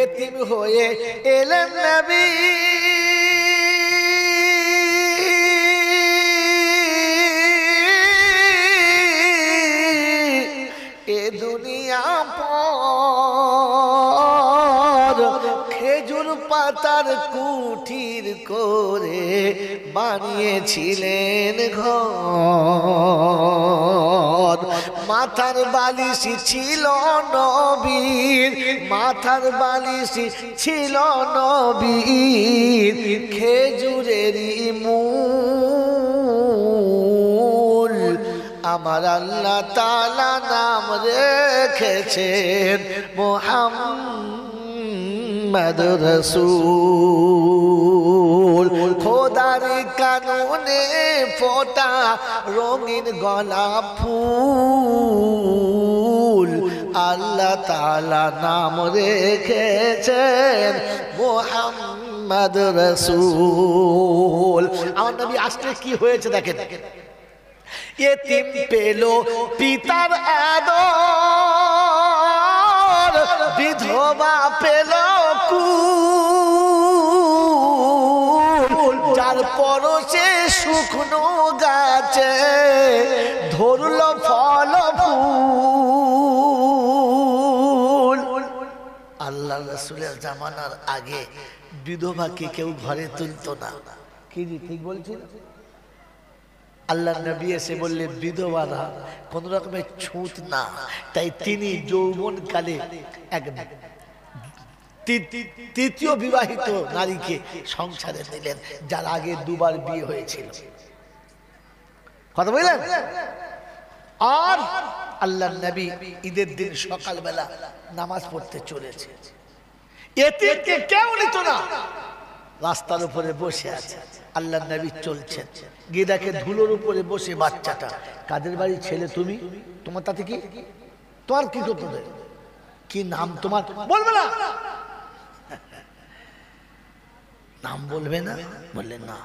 এতিম হয়ে এলেন নবী এ দুনিয়া পর খেজুর পাতার কুঠির করে বানিয়েছিলেন ঘর মাথার বালিশ ছিল নবীর মাথার বালিশ ছিল নবীর খেজুরেরই মূল আমার আল্লাহ তাআলা নাম রেখেছেন মুহাম্মদ রাসূল খোদার কানুনে ফোটা রঙিন গোলাপ ফুল আল্লাহ তাআলা নাম রেখেছেন মুহাম্মদ রাসূল আমার নবী আসলে কি হয়েছে দেখেন এতিম পেল পিতার আদর বিধবা পেল কুল যার পরশে শুকনো গাছে ধরল ফল ফুল আল্লাহ রাসূলের জামানার আগে বিধবাকে কেউ ঘরে তুলতো না কি ঠিক বলছেন আল্লাহ নবী এসে বললে বিধবারা কোন রকমের ছুত না তাই তিনি যৌবনকালে এক তৃতীয় বিবাহিত নারীকে সংসারে দিলেন যার আগে দুবার বিয়ে হয়েছিল কথা বললেন আর আল্লাহ নবী ঈদের দিন সকালবেলা নামাজ পড়তে চলেছে এতিমকে কেউ নিত না রাস্তার উপরে বসে আছে আল্লাহ নবী চলছেন গিয়ে দেখে ধুলোর উপরে বসে বাচ্চাটা কাদের বাড়ি ছেলে তুমি তোমার তাতে কি তোমার কি করতে কি নাম তোমার বলবে না নাম বলবে না বললেন না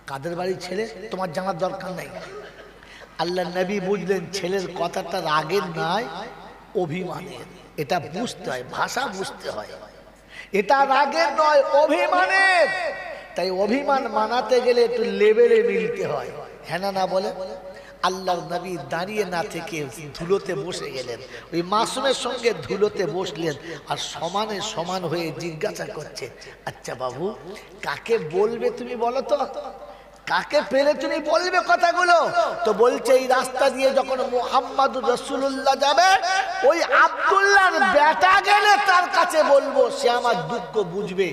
কাদের বাড়ি ছেলে তোমার জানার দরকার নাই আল্লাহ নবী বুঝলেন ছেলের কথাটা রাগের নয় অভিমানের এটা বুঝতে হয় ভাষা বুঝতে হয় এটা রাগের নয় অভিমানের তাই অভিমান মানাতে গেলে একটু লেভেলে মিলতে হয় হ্যাঁ না বলে আল্লাহর নবী দাঁড়িয়ে না থেকে ধুলোতে বসে গেলেন ওই মাসুমের সঙ্গে ধুলোতে বসলেন আর সমানে সমান হয়ে জিজ্ঞাসা করছে আচ্ছা বাবু কাকে বলবে তুমি বলো তো কাকে পেলে তুমি বলবে কথাগুলো তো বলছে এই রাস্তা দিয়ে যখন মুহাম্মদুর রাসূলুল্লাহ যাবে ওই আব্দুল্লাহর বেটা গেলে তার কাছে বলবো সে আমার দুঃখ বুঝবে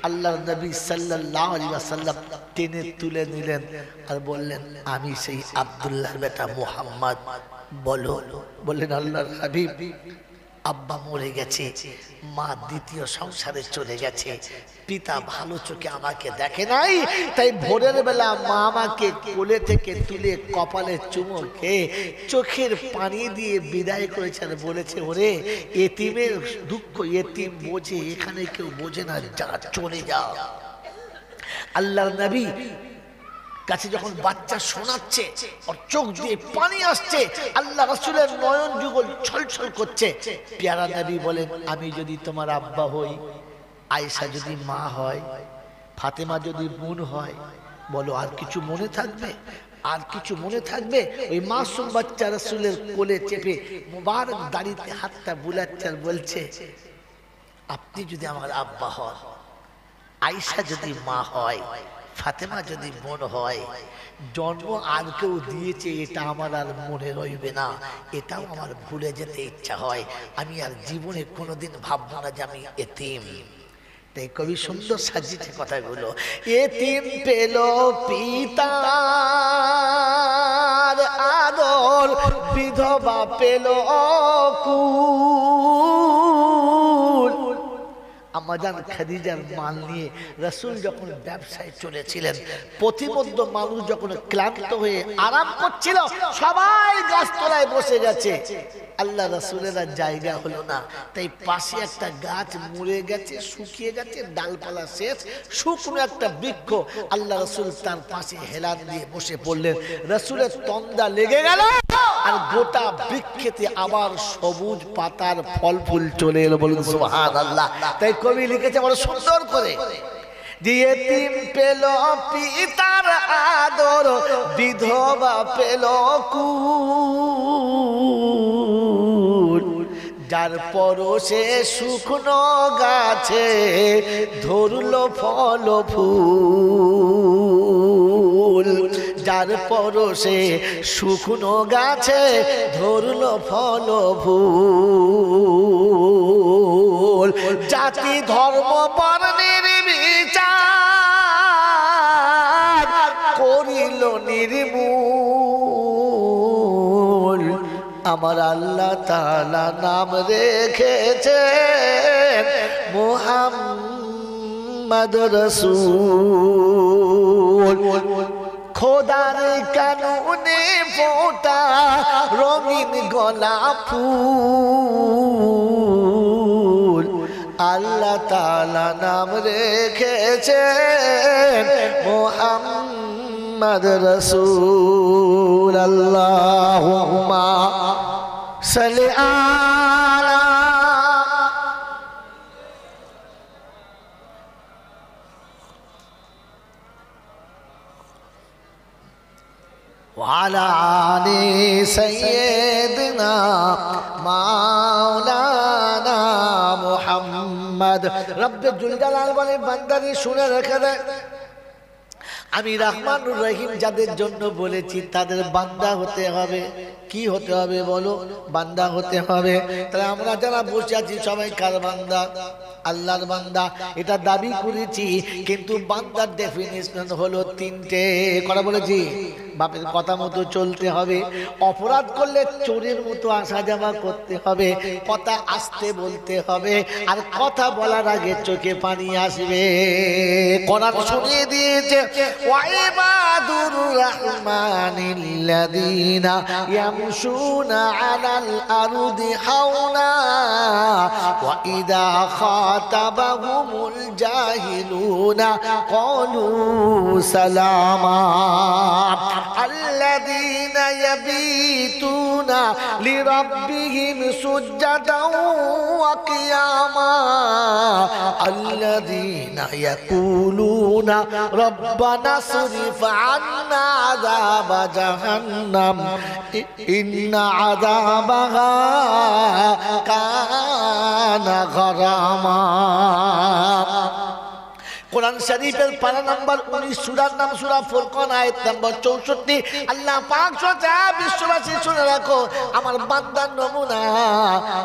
আল্লাহর নবী সাল্লাল্লাহু আলাইহি ওয়াসাল্লাম টেনে তুলে নিলেন আর বললেন আমি সেই আব্দুল্লাহর বেটা মুহাম্মদ বলো বললেন আল্লাহর হাবিব আব্বা মরে গেছে মা দ্বিতীয় সংসারে চলে গেছে পিতা ভালো চোখে আমাকে দেখে নাই তাই ভোরের বেলা মা আমাকে কোলে থেকে তুলে কপালে চুমো খেয়ে চোখের পানি দিয়ে বিদায় করেছে আর বলেছে ওরে এতিমের দুঃখ এতিম বোঝে এখানে কেউ বোঝে না যা চলে যাও আল্লাহর নবী কাছে যখন বাচ্চা শোনাচ্ছে আর চোখ দিয়ে পানি আসছে আল্লাহ রাসূলের নয়ন যুগল ছলছল করছে পেয়ারা নবী বলেন আমি যদি তোমার আব্বা হই আয়েশা যদি মা হয় ফাতেমা যদি বোন হয় বলো আর কিছু মনে থাকবে আর কিছু মনে থাকবে ওই মাসুম বাচ্চা রাসূলের কোলে চেপে মুবারক দাড়িতে হাতটা বুলাচ্ছে আর বলছে আপনি যদি আমার আব্বা হন আয়েশা যদি মা হয় ফাতেমা যদি বোন হয় জন্ম আর কেউ দিয়েছে এটা আমার আর মনে রইবে না এটাও আমার ভুলে যেতে ইচ্ছা হয় আমি আর জীবনে কোনোদিন ভাববো না যে আমি এতিম তাই কবি সুন্দর সাজিয়েছে কথাগুলো এতিম পেল পিতার আদর বিধবা পেল কুল আম্মাজান খাদিজার মাল নিয়ে রাসূল যখন ব্যবসায় চলেছিলেন প্রতিমধ্য মানুষ যখন ক্লান্ত হয়ে আরাম করছিল সবাই গাছতলায় বসে গেছে আল্লাহ রাসূলের জায়গা হলো না তাই পাশে একটা গাছ মরে গেছে শুকিয়ে গেছে ডালপালা শেষ শুকনো একটা বৃক্ষ আল্লাহ রাসূল তার পাশে হেলান দিয়ে বসে পড়লেন রাসূলের তন্দা লেগে গেল আর গোটা বৃক্ষেতে আবার সবুজ পাতার ফল ফুল চলে এলো। বলুন সুবহানাল্লাহ। তাই কবি লিখেছে বড় সুন্দর করে, যে এতিম পেল পিতার আদর, বিধবা পেল কুল, যার পরশে শুকনো গাছে ধরলো ফল ফুল, যার পরশে শুকনো গাছে ধরলো ফল ফুল, জাতি ধর্ম বর্ণের বিচার করিল নির্মূল, আমার আল্লাহ তাআলা নাম রেখেছেন মুহাম্মদ রাসূল। খোদার কানুনে ফোটা রঙিন গোলাপ ফুল, আল্লাহ তাআলা নাম রেখেছেন মুহাম্মদ রাসূল। আল্লাহুম্মা সাল্লি আলা وعلى آل سيدنا مولانا محمد। রব্বে জুল জালাল বলে, বান্দারে শুনে রেখে দে, আমি রহমানুর রহিম যাদের জন্য বলেছি তাদের বান্দা হতে হবে। কি হতে হবে বলো? বান্দা হতে হবে। তাহলে আমরা যারা বসে আছি সবাই কার বান্দা? আল্লাহর বান্দা। এটা দাবি করেছি, কিন্তু বান্দার ডেফিনিশন হলো তিনটে। কটা বলেছি? বাপের কথা মতো চলতে হবে, অপরাধ করলে চোরের মতো আসা যাওয়া করতে হবে, কথা আস্তে বলতে হবে, আর কথা বলার আগে চোখে পানি আসবে। কোরআন শুনিয়ে দিয়েছে, ওয়াইবাদুর রহমানিল্লাযীনা ইয়ামশুনা আলাল আরদি হাওনা ওয়া ইযা খাতাবাহুমুল জাহিলুনা ক্বালু সালামা। الذين يبيتون لربهم سجدا وقياما الذين يقولون ربنا اصرف عنا عذاب جهنم إن عذابها كان غراما। কোরআন শরীফের পারা নাম্বার 19, সূরার নাম সূরা ফুরকান, আয়াত নাম্বার 64। আল্লাহ পাক সোজা বিশ্ববাসী শুনে রাখো, আমার বান্দার নমুনা,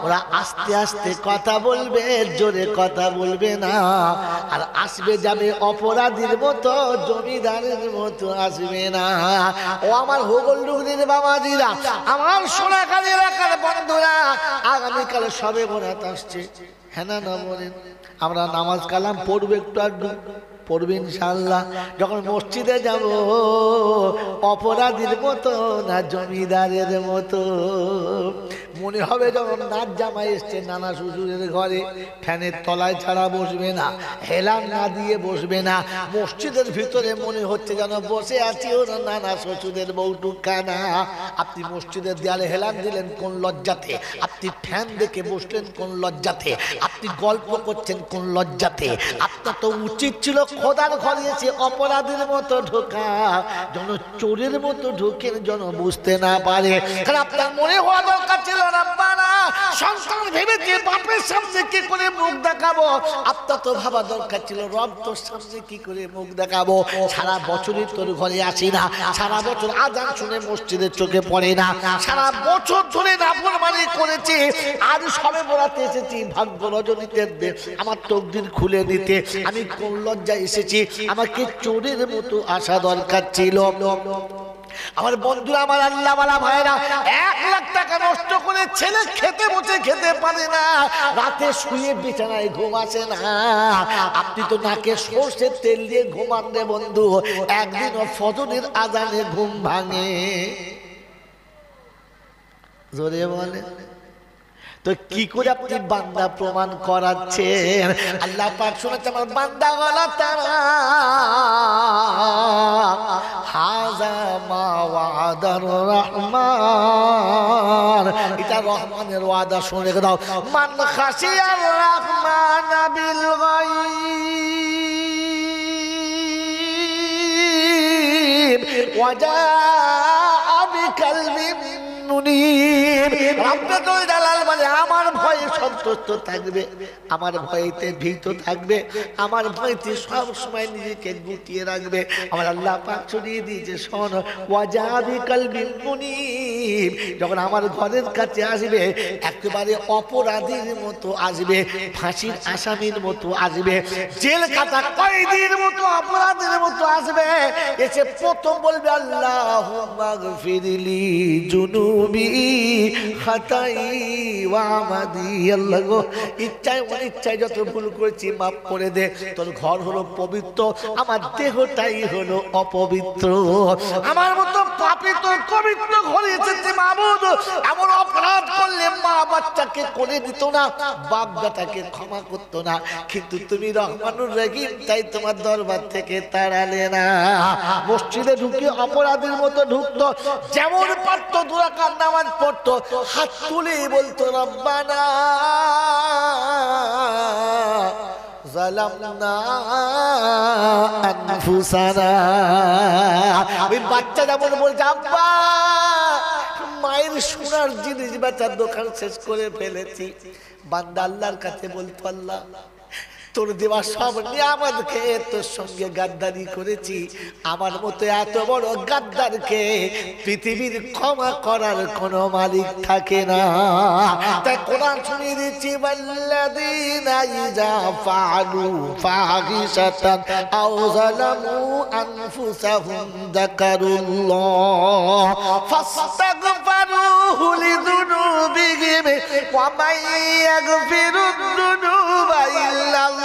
ওরা আস্তে আস্তে কথা বলবে, জোরে কথা বলবে না, আর আসবে যাবে অপরাধীর মতো, জমিদারের মতো আসবে না। ও আমার হোগলডুগরির বাবাজিরা, আমার সোনাখালী এলাকার বন্ধুরা, আগামীকাল শবে বরাত আসছে, হ্যাঁ না না বলেন? আমরা নামাজ কালাম পড়বো, একটু আধটু পড়বো ইনশাআল্লাহ। যখন মসজিদে যাব, অপরাধীর মতো না জমিদারের মতো মনে হবে। যখন নাচ জামাই এসছে নানা শ্বশুরের ঘরে, ফ্যানের তলায় ছাড়া বসবে না, হেলান না দিয়ে বসবে না, মসজিদের ভিতরে মনে হচ্ছে যেন বসে আছি ওর নানা শ্বশুরের বউটুখানা। আপনি মসজিদের দেয়ালে হেলান দিলেন কোন লজ্জাতে? আপনি ফ্যান দেখে বসলেন কোন লজ্জাতে? আপনি গল্প করছেন কোন লজ্জাতে? আপনার তো উচিত ছিল খোদার ঘরে এসে অপরাধের মতো ঢোকা, যেন চোরের মতো ঢোকেন, যেন বুঝতে না পারে। কারণ আপনার মনে হওয়া দরকার ছিল, রব্বানা সন্তান ভেবেছে বাপের সামনে কি করে মুখ দেখাবো। আপনার তো ভাবা দরকার ছিল, রব তোর সামনে কি করে মুখ দেখাবো। সারা বছরই তোর ঘরে আসি না, সারা বছর আজান শুনে মসজিদের চোখে পড়ে না, সারা বছর ধরে নাফরমানি করেছি, আজ সবে বরাতে এসেছি ভাগ্য রজনীতে আমার তকদির খুলে দিতে। আমি কোন লজ্জায় এসেছি, আমাকে চোরের মতো আসা দরকার ছিল। আমার বন্ধুরা, আমার আল্লাহওয়ালা ভাইরা, 1 লাখ টাকা নষ্ট করে ছেলে খেতে বসে খেতে পারে না, রাতে শুয়ে বিছানায় ঘুম আসে না। আপনি তো নাকে সর্ষের তেল দিয়ে ঘুমান রে বন্ধু, একদিনও ফজরের আজানে ঘুম ভাঙে? জোরে বলে। তো কি করে আপনি বান্দা প্রমাণ করাচ্ছেন? আল্লাহ পাক শুনেছে আমার বান্দা গলা তারা হাযা মা ওয়াদার রহমান, এটা রহমানের ওয়াদা। শুনে দাও, মান খাশিয়ার রহমান বিল গায়ব ওয়া জাআ বিকালবিন মুনীব। রব্বুল জালাল বলে আমার ভয়ে সন্তুষ্ট থাকবে, আমার ভয়েতে ভীত থাকবে, আমার ভয়েতে সব সময় নিজেকে গুটিয়ে রাখবে। আমার আল্লাহ পাক শুনিয়ে দিয়েছে, শোন, ওয়া জাআ বিকালবিন মুনীব, যখন আমার ঘরের কাছে আসবে একেবারে অপরাধীর মতো আসবে, ফাঁসির আসামির মতো আসবে, জেল কাটা কয়েদির মতো অপরাধীর মতো আসবে। এসে প্রথম বলবে আল্লাহুম্মা গফিরলি জুনুবি খাতাই ওয়া আমাদি। আল্লাহ গো, ইচ্ছায় অনিচ্ছায় যত ভুল করেছি মাফ করে দে। তোর ঘর হলো পবিত্র, আমার দেহটাই হলো অপবিত্র। আমার মতো পাপী তোর পবিত্র ঘরে এসেছে মাবুদ। এমন অপরাধ করলে মা বাচ্চাকে কোলে দিত না, বাপ বেটাকে ক্ষমা করতো না, কিন্তু তুমি রহমানুর রহিম, তাই তোমার দরবার থেকে তাড়ালে না। মসজিদে ঢুকে অপরাধীর মতো ঢুকতো, যেমন পারতো দু রাকাত নামাজ পড়তো, হাত তুলে বলতো রব্বানা যালামনা আনফুসানা। ওই বাচ্চা যেমন বলছে আব্বা মায়ের সোনার জিনিস বেচার দোকান শেষ করে ফেলেছি, বান্দা আল্লাহর কাছে বলতো আল্লাহ তোর দেওয়া সব নিয়ামত খেয়ে তোর সঙ্গে গাদ্দারি করেছি, আমার মতো এত বড় গাদ্দারকে পৃথিবীর ক্ষমা করার কোনো মালিক থাকে না। তাই কোরআন শুনিয়ে দিচ্ছি, ওয়াল্লাযীনা ইযা ফাআলু ফাহিশাতান আও যালামু আনফুসাহুম যাকারুল্লাহ ফাস্তাগফিরু লিযুনুবিহিম ওয়া মান ইয়াগফিরুদ যুনুবা ইল্লাল্লাহ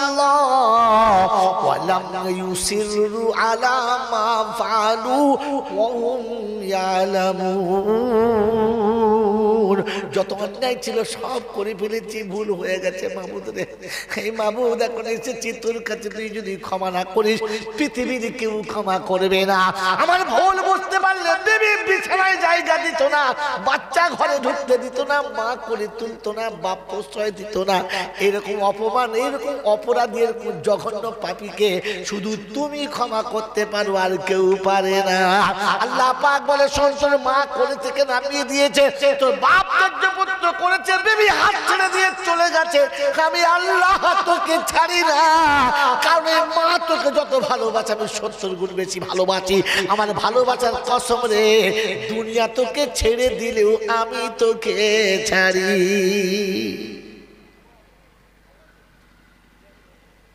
ওয়ালাম ইউসিরু আলা মা ফাআলু ওয়া হুম ইয়ালামুন। যত অন্যায় ছিল সব করে ফেলেছি, ভুল হয়ে গেছে মাবুদ রে। এই মাবুদ এখন এসেছি তোর কাছে, তুই যদি ক্ষমা না করিস পৃথিবীর কেউ ক্ষমা করবে না। আমার ভুল বুঝতে পারলে দেবী বিছানায় জায়গা দিত না, বাচ্চা ঘরে ঢুকতে দিত না, মা করে তুলতো না, বাপ প্রশ্রয় দিত না। এরকম অপমান, এরকম অপরাধীর জঘন্য পাপীকে শুধু তুমি ক্ষমা করতে পারো, আর কেউ পারে না। আল্লাহ পাক বলে শোন, তোর মা কোলে থেকে নামিয়ে দিয়েছে, তোর বাপ পুত্র করেছে, বেবি হাত ছেড়ে দিয়ে চলে গেছে, আমি আল্লাহ তোকে ছাড়ি না। কারণ মা তোকে যত ভালোবাসে আমি 70 গুণ বেশি ভালোবাসি। আমার ভালোবাসার কসম রে, দুনিয়া তোকে ছেড়ে দিলেও আমি তোকে ছাড়ি।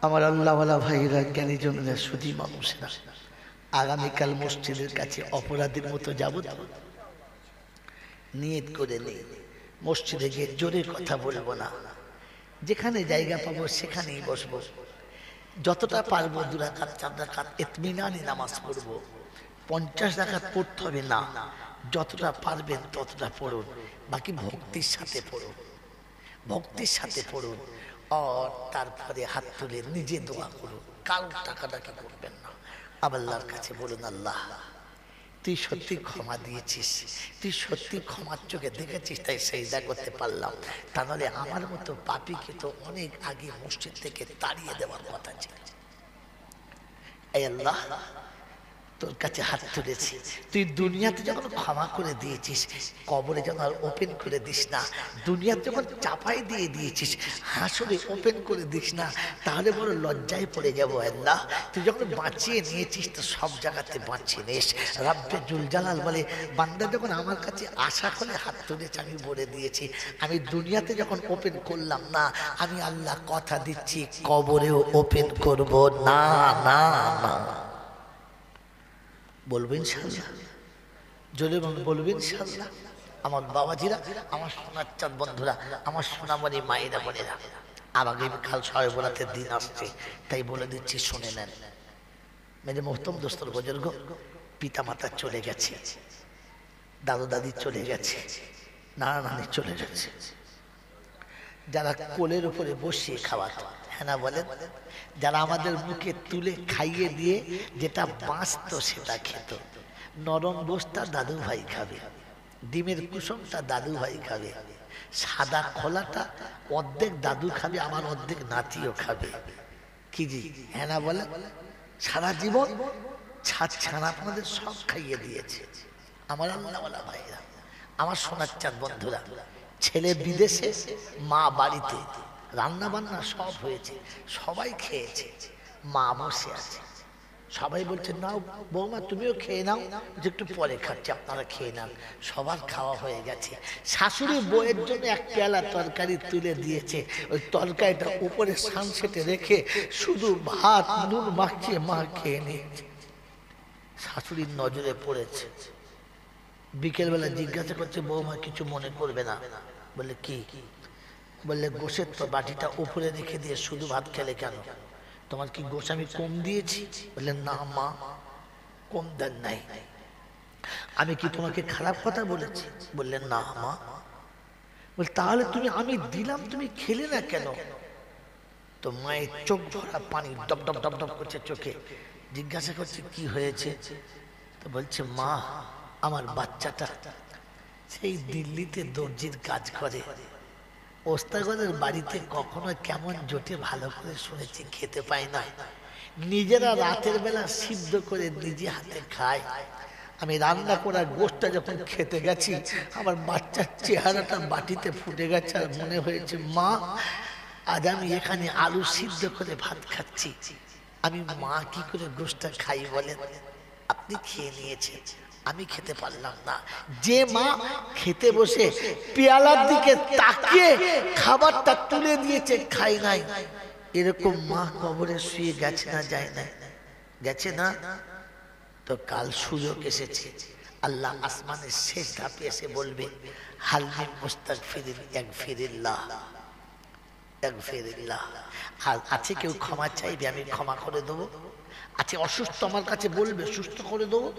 আমার আল্লাহওয়ালা ভাইরা, জ্ঞানী জনেরা, সুধী মানুষেরা, আগামীকাল মসজিদের কাছে অপরাধীর মতো যাব তো নিয়ত করে নেই, মসজিদে গিয়ে জোরে কথা বলবো না, যেখানে জায়গা পাবো সেখানেই বসবো, যতটা পারবো 2 রাকাত 4 রাকাত ইতমিনানি নামাজ পড়বো। 50 রাকাত পড়তে হবে না, যতটা পারবেন ততটা পড়ুন, বাকি ভক্তির সাথে পড়ুন, ভক্তির সাথে পড়ুন। আর তারপরে হাত তুলে নিজে দোয়া করুন, কারো টাকাটাকি করবেন না। আল্লাহর কাছে বলুন, আল্লাহ তুই সত্যি ক্ষমা দিয়েছিস, তুই সত্যি ক্ষমার চোখে দেখেছিস, তাই সেজদা করতে পারলাম, তা নাহলে আমার মতো পাপীকে তো অনেক আগে মসজিদ থেকে তাড়িয়ে দেওয়ার কথা ছিল। এই আল্লাহ তোর কাছে হাত তুলেছি, তুই দুনিয়াতে যখন ক্ষমা করে দিয়েছিস, কবরে যখন আর ওপেন করে দিস না, দুনিয়াতে যখন চাপাই দিয়ে দিয়েছিস, হাসরে ওপেন করে দিস না, তাহলে বড় লজ্জায় পড়ে যাবো। আল্লাহ তুই যখন বাঁচিয়ে নিয়েছিস তো সব জায়গাতে বাঁচিয়ে নিস। রাব্বে জুল জালাল বলে, বান্দা যখন আমার কাছে আশা করে হাত তুলেছে আমি বলে দিয়েছি, আমি দুনিয়াতে যখন ওপেন করলাম না, আমি আল্লাহ কথা দিচ্ছি কবরেও ওপেন করব না। না না বলবেন ইনশাআল্লাহ, জোরে বলবেন ইনশাআল্লাহ। আমার বাবাজিরা, আমার সোনার চাঁদ বন্ধুরা, আমার সোনামণি মায়েরা বোনেরা, আগামীকাল শবে বরাতের দিন আসছে, তাই বলে দিচ্ছি শুনে নেন। মেরে মোহতম দোস্তর বুজুর্গ, পিতা মাতা চলে গেছে, দাদু দাদি চলে গেছে, নানা নানি চলে গেছে, যারা কোলের উপরে বসিয়ে খাওয়াতো, হ্যাঁ না বলেন? যারা আমাদের মুখে তুলে খাইয়ে দিয়ে যেটা বাঁচতো সেটা খেত। নরম গোশটা দাদু ভাই খাবে, ডিমের কুসুমটা দাদু ভাই খাবে, সাদা খোলাটা অর্ধেক দাদু খাবে, আমার অর্ধেক নাতিও খাবে। কি জি, হ্যাঁ না বলেন? সারা জীবন ছাদ ছানা আপনাদের সব খাইয়ে দিয়েছে আমার আল্লাহওয়ালা ভাইরা, আমার সোনার চাঁদ বন্ধুরা। ছেলে বিদেশে, মা বাড়িতে, রান্না বান্না সব হয়েছে, সবাই খেয়েছে, মা বসে আছে। সবাই বলছে নাও বৌমা তুমিও খেয়ে নাও, যে একটু পরে খাচ্ছি আপনারা খেয়ে নেন। সবার খাওয়া হয়ে গেছে। শাশুড়ি বউয়ের জন্য এক পেয়ালা তরকারি তুলে দিয়েছে, ওই তরকারিটা উপরে সানসেটে রেখে শুধু ভাত নুন মাখিয়ে মা খেয়ে নিয়েছে। শাশুড়ির নজরে পড়েছে। বিকেলবেলা জিজ্ঞাসা করছে বৌমা কিছু মনে করবে না? বলে কি? বললে গোশের তো বাটিটা উপরে রেখে দিয়ে শুধু ভাত খেলে কেন? তোমার কি গোশ আমি কম দিয়েছি? বললেন না মা, কম দেন নাই। আমি কি তোমাকে খারাপ কথা বলেছি? বললেন না মা। বল তাহলে তুমি, আমি দিলাম তুমি খেলে না কেন? তো মায়ের চোখ ভরা পানি, ডব ডব ডব ডব করছে চোখে। জিজ্ঞাসা করছে কি হয়েছে? তো বলছে মা, আমার বাচ্চাটা সেই দিল্লিতে দর্জির কাজ করে, ওস্তাগরের বাড়িতে কখনো কেমন জোটে ভালো করে শুনেছি, খেতে পায় না। নিজেরা রাতের বেলা সিদ্ধ করে নিজে হাতে খায়। আমি রান্না করা গোশটা যখন খেতে গেছি, আমার বাচ্চার চেহারাটা বাটিতে ফুটে গেছে, আর মনে হয়েছে মা আজ আমি এখানে আলু সিদ্ধ করে ভাত খাচ্ছি। আমি মা কি করে গোশটা খাই বলেন? আপনি খেয়ে নিয়েছেন, আমি খেতে পারলাম না। যে মা খেতে বসে পেয়ালার দিকে তাকিয়ে খাবারটা তুলে দিয়েছে, খাই নাই, এরকম মা কবরে শুয়ে গেছে না যায় না? গেছে না? তো কাল সুযোগ এসেছে, আল্লাহ আসমানের শেষ ধাপে এসে বলবে হাল মিন মুস্তাগফিরিন ইয়াগফিরিল্লাহ ইয়াগফিরিল্লাহ। আর আছে কেউ ক্ষমা চাইবে, আমি ক্ষমা করে দেবো। আছে অসুস্থ আমার কাছে বলবে সুস্থ করে দেবো।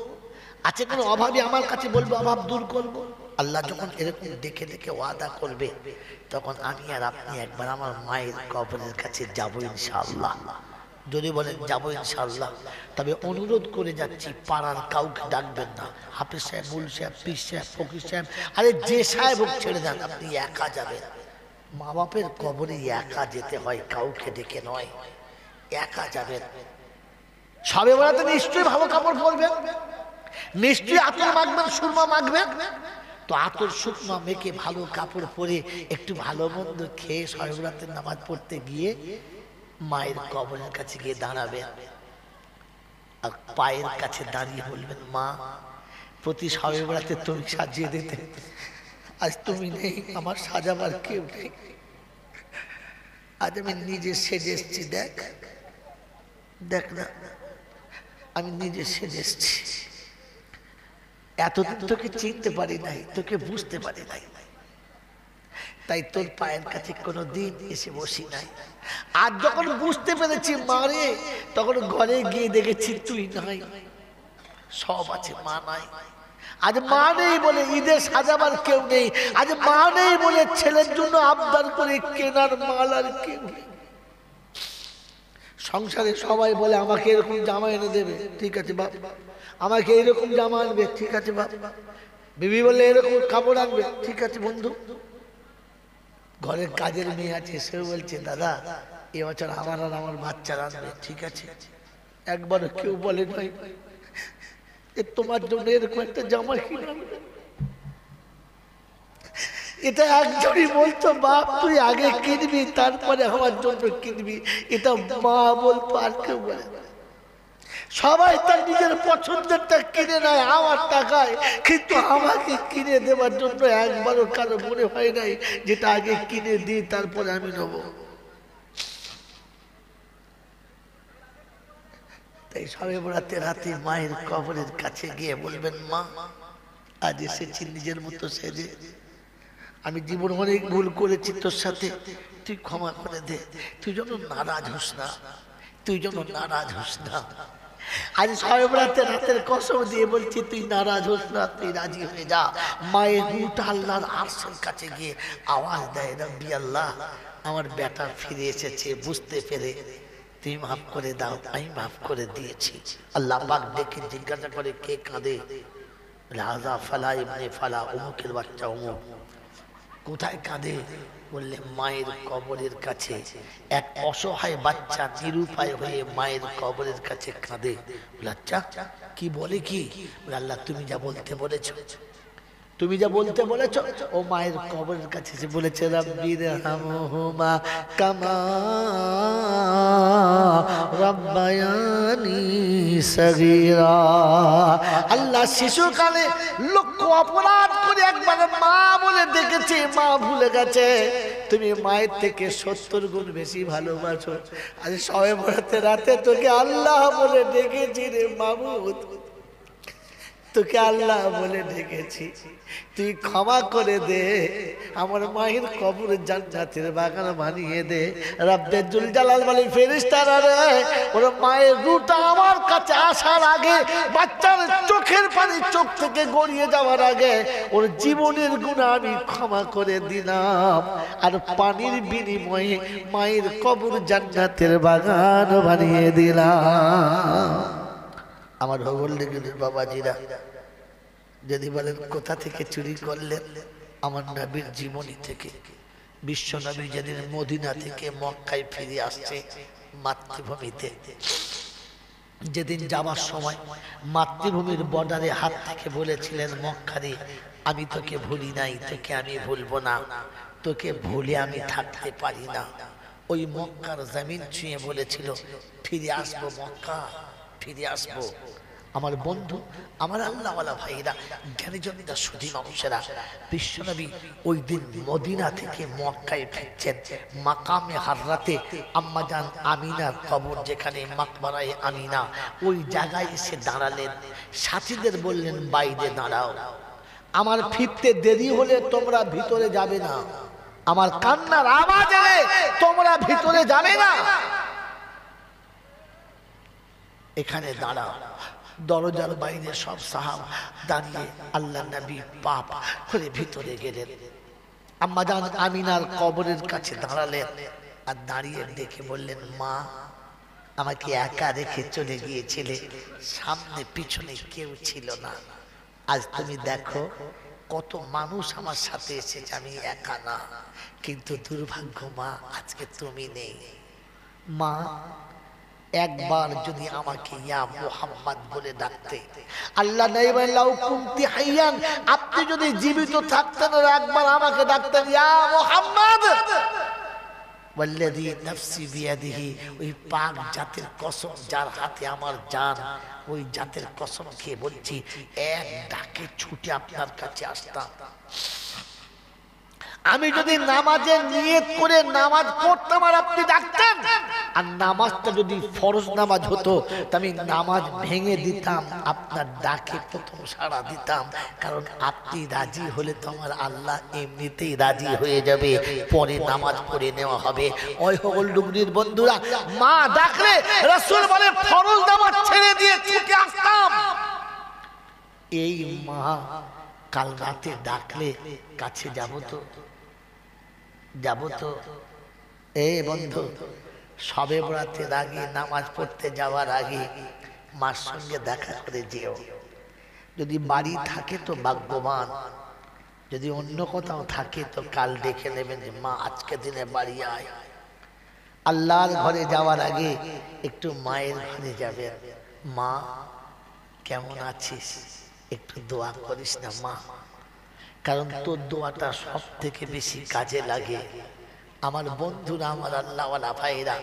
আছে কোনো অভাবী আমার কাছে বলবে অভাব দূর করবো। আল্লাহ যখন এরকম দেখে দেখে ওয়াদা করবে, তখন আমি আর আপনি একবার আমার মায়ের কবরের কাছে যাবো ইনশাআল্লাহ। যদি বলেন যাবো ইনশাআল্লাহ, তবে অনুরোধ করে যাচ্ছি পাড়ার কাউকে ডাকবেন না। হাফেজ সাহেব, মুল সাহেব, পীর সাহেব, ফকির সাহেব, আরে যে সাহেব হোক ছেড়ে দেন, আপনি একা যাবেন। মা বাপের কবরে একা যেতে হয়, কাউকে ডেকে নয়, একা যাবেন। সবে বেড়াতে নিশ্চয়ই ভালো কাপড় পরবেন, নিশ্চয়ই আতর মাখবেন, সুরমা মাখবেন। তো আতর সুরমা মেখে ভালো কাপড় পরে একটু ভালো মন্দ খেয়ে সবে বেড়াতে নামাজ পড়তে গিয়ে মায়ের কবরের কাছে গিয়ে দাঁড়াবেন, আর পায়ের কাছে দাঁড়িয়ে বলবেন মা প্রতি সবে বেড়াতে তুমি সাজিয়ে দিতে, আজ তুমি নেই, আমার সাজাবার কেউ নেই, আজ আমি নিজে সেজে এসছি, দেখ দেখ না আমি নিজে সেজে এসছি। এতদিন তোকে চিনতে পারি নাই, তোকে বুঝতে পারি নাই, তাই তোর পায়ের কাছে কোনো দিন এসে বসি নাই। আর যখন বুঝতে পেরেছি মারে, তখন ঘরে গিয়ে দেখেছি তুই নাই, সব আছে মা নাই। আজ মা নেই বলে ঈদের সাজাবার কেউ নেই, আজ মা নেই বলে ছেলের জন্য আবদার করে কেনার মাল আর কেউ নেই। সংসারে সবাই বলে আমাকে এরকম জামা এনে দেবে, ঠিক আছে বাপ, আমাকে এরকম জামা আনবে, ঠিক আছে বাপ। বিবি বললে এরকম কাপড় আনবে, ঠিক আছে বন্ধু। ঘরের কাজের মেয়ে আছে, সেও বলছে দাদা এবছর আমার আর আমার বাচ্চারা আনবে, ঠিক আছে। একবারও কেউ বলে নাই তোমার জন্য এরকম একটা জামা কিনে আনবে। এটা একজনই বলতো বাপ তুই আগে কিনবি তারপরে আমার জন্য কিনবি, এটা মা বলতো, আর কেউ বলে না। সবাই তার নিজের পছন্দেরটা কিনে নেয় আমার টাকায়, কিন্তু আমাকে কিনে দেওয়ার জন্য একবারও কারো মনে হয় নাই যেটা আগে কিনে দিই তারপরে আমি নেব। তাই সবে বরাতে রাতে মায়ের কবরের কাছে গিয়ে বলবেন মা আজ এসেছি নিজের মতো সেজে, আমি জীবন অনেক ভুল করেছি তোর সাথে, তুই ক্ষমা করে দে, তুই যেন নারাজ হোস না, তুই যেন নারাজ হোস না। আজ শবে বরাতে রাতের কসম দিয়ে বলছি, তুই নারাজ হোস না, তুই রাজি হয়ে যা। মায়ের রূহটা আল্লাহর আরশের কাছে গিয়ে আওয়াজ দেয়, রব্বি আল্লাহ, আমার বেটা ফিরে এসেছে, বুঝতে পেরে তুমি মাফ করে দাও। আমি মাফ করে দিয়েছি। আল্লাহ পাক ডেকে জিজ্ঞাসা করে, কে কাঁদে? রাজা ফালা ইবনে ফালা, অমুকের বাচ্চা অমুক। কোথায় কাঁদে? বললে মায়ের কবরের কাছে। এক অসহায় বাচ্চা নিরুপায় হয়ে মায়ের কবরের কাছে কাঁদে। আচ্ছা কি বলে কি? আল্লাহ তুমি যা বলতে বলেছ, তুমি যা বলতে বলেছ, ও মায়ের কবরের কাছে এসে বলেছে, রব্বির হামহুমা কামা রব্বায়ানি সগীরা। আল্লাহ শিশুকালে লক্ষ অপরাধ করে একবার মা বলে ডেকেছে, মা ভুলে গেছে। তুমি মায়ের থেকে 70 গুণ বেশি ভালোবাসো। আজ শবে বরাতে রাতে তোকে আল্লাহ বলে ডেকেছি রে মাবুদ, তোকে আল্লাহ বলে ডেকেছি, তুই ক্ষমা করে দে, আমার মায়ের কবর জান্নাতের বাগান বানিয়ে দে। রব্বে জুল জালাল বলে, ফেরেশতারা রে, ওর মায়ের রূহটা আমার কাছে আসার আগে, বাচ্চার চোখের পানি চোখ থেকে গড়িয়ে যাওয়ার আগে ওর জীবনের গুনাহ আমি ক্ষমা করে দিলাম, আর পানির বিনিময়ে মায়ের কবর জান্নাতের বাগান বানিয়ে দিলাম। আমার ভগল লেগেলের বাবাজিরা যদি বলেন কোথা থেকে চুরি করলেন, আমার নবীর জীবনী থেকে। বিশ্ব নবী যেদিন মদিনা থেকে মক্কায় ফিরে আসছে মাতৃভূমিতে, যেদিন যাওয়ার সময় মাতৃভূমির বর্ডারে হাত থেকে বলেছিলেন, মক্কারে আমি তোকে ভুলি নাই, তোকে আমি ভুলবো না, তোকে ভুলে আমি থাকতে পারি না। ওই মক্কার জমিন ছুঁয়ে বলেছিল, ফিরে আসবো মক্কা, ফিরে আসবো। আমার বন্ধু, আমার আল্লাহওয়ালা ভাইরা, জ্ঞানীজনীরা, সুধী মানুষেরা, বিশ্বনবী ওই দিন মদিনা থেকে মক্কায় ফিরছেন। মাকামে হাররাতে আম্মাজান আমিনার কবর, যেখানে মাকবারায়ে আমিনা, ওই জায়গায় এসে দাঁড়ালেন। সাথীদের বললেন, বাইরে দাঁড়াও, আমার ফিরতে দেরি হলে তোমরা ভিতরে যাবে না, আমার কান্নার আওয়াজ এলে তোমরা ভিতরে যাবে না, এখানে দাঁড়াও। দরজার বাইরে সব সাহাবা দাঁড়িয়ে আল্লাহ নবী পাপ করে ভিতরে গেলেন। আম্মাজান আমিনার কবরের কাছে দাঁড়ালেন, আর দাঁড়িয়ে দেখে বললেন, মা, আমাকে একা রেখে চলে গিয়েছিলে, সামনে পিছনে কেউ ছিল না, আজ তুমি দেখো কত মানুষ আমার সাথে এসেছে, আমি একা না, কিন্তু দুর্ভাগ্য মা, আজকে তুমি নেই। মা, একবার যদি আমাকে ইয়া মুহাম্মদ বলে ডাকতে, আল্লাহ নাই লাউ কুনতি হাইয়ান, আপনি যদি জীবিত থাকতেন আর একবার আমাকে ডাকতেন, ইয়া মুহাম্মদ, ওয়াল্লাযী নাফসি বিয়াদিহি, ওই পাক জাতের কসম যার হাতে আমার জান, ওই জাতের কসম খেয়ে বলছি, এক ডাকে ছুটে আপনার কাছে আসতাম। আমি যদি নামাজের নিয়ত করে নামাজ পড়তাম আর আপনি ডাকতেন, আর নামাজটা যদি ফরজ নামাজ হতো, আমি নামাজ ভেঙে দিতাম, আপনার ডাকে প্রথম সাড়া দিতাম, কারণ আপনি রাজি হলে তো আমার আল্লাহ এমনিতেই রাজি হয়ে যাবে, পরে নামাজ পড়ে নেওয়া হবে। ওই হল ডুগরির বন্ধুরা, মা ডাকলে রাসূল বলে ফরজ নামাজ ছেড়ে দিয়ে ছুটে আসতাম। এই মা কাল রাতে ডাকলে কাছে যাব তো, যাব তো। এই বন্ধু, শবে বরাতের আগে, নামাজ পড়তে যাওয়ার আগে মার সঙ্গে দেখা করে যেও। যদি বাড়ি থাকে তো ভাগ্যবান, যদি অন্য কোথাও থাকে তো কাল দেখে নেবেন যে মা আজকে দিনে বাড়ি আয়। আল্লাহর ঘরে যাওয়ার আগে একটু মায়ের ঘরে যাবেন, মা কেমন আছিস, একটু দোয়া করিস না মা, কারণ তোর দোয়াটা সব থেকে বেশি কাজে লাগে। আমার বন্ধুরা, আমার আল্লাহওয়ালা ভাইরা,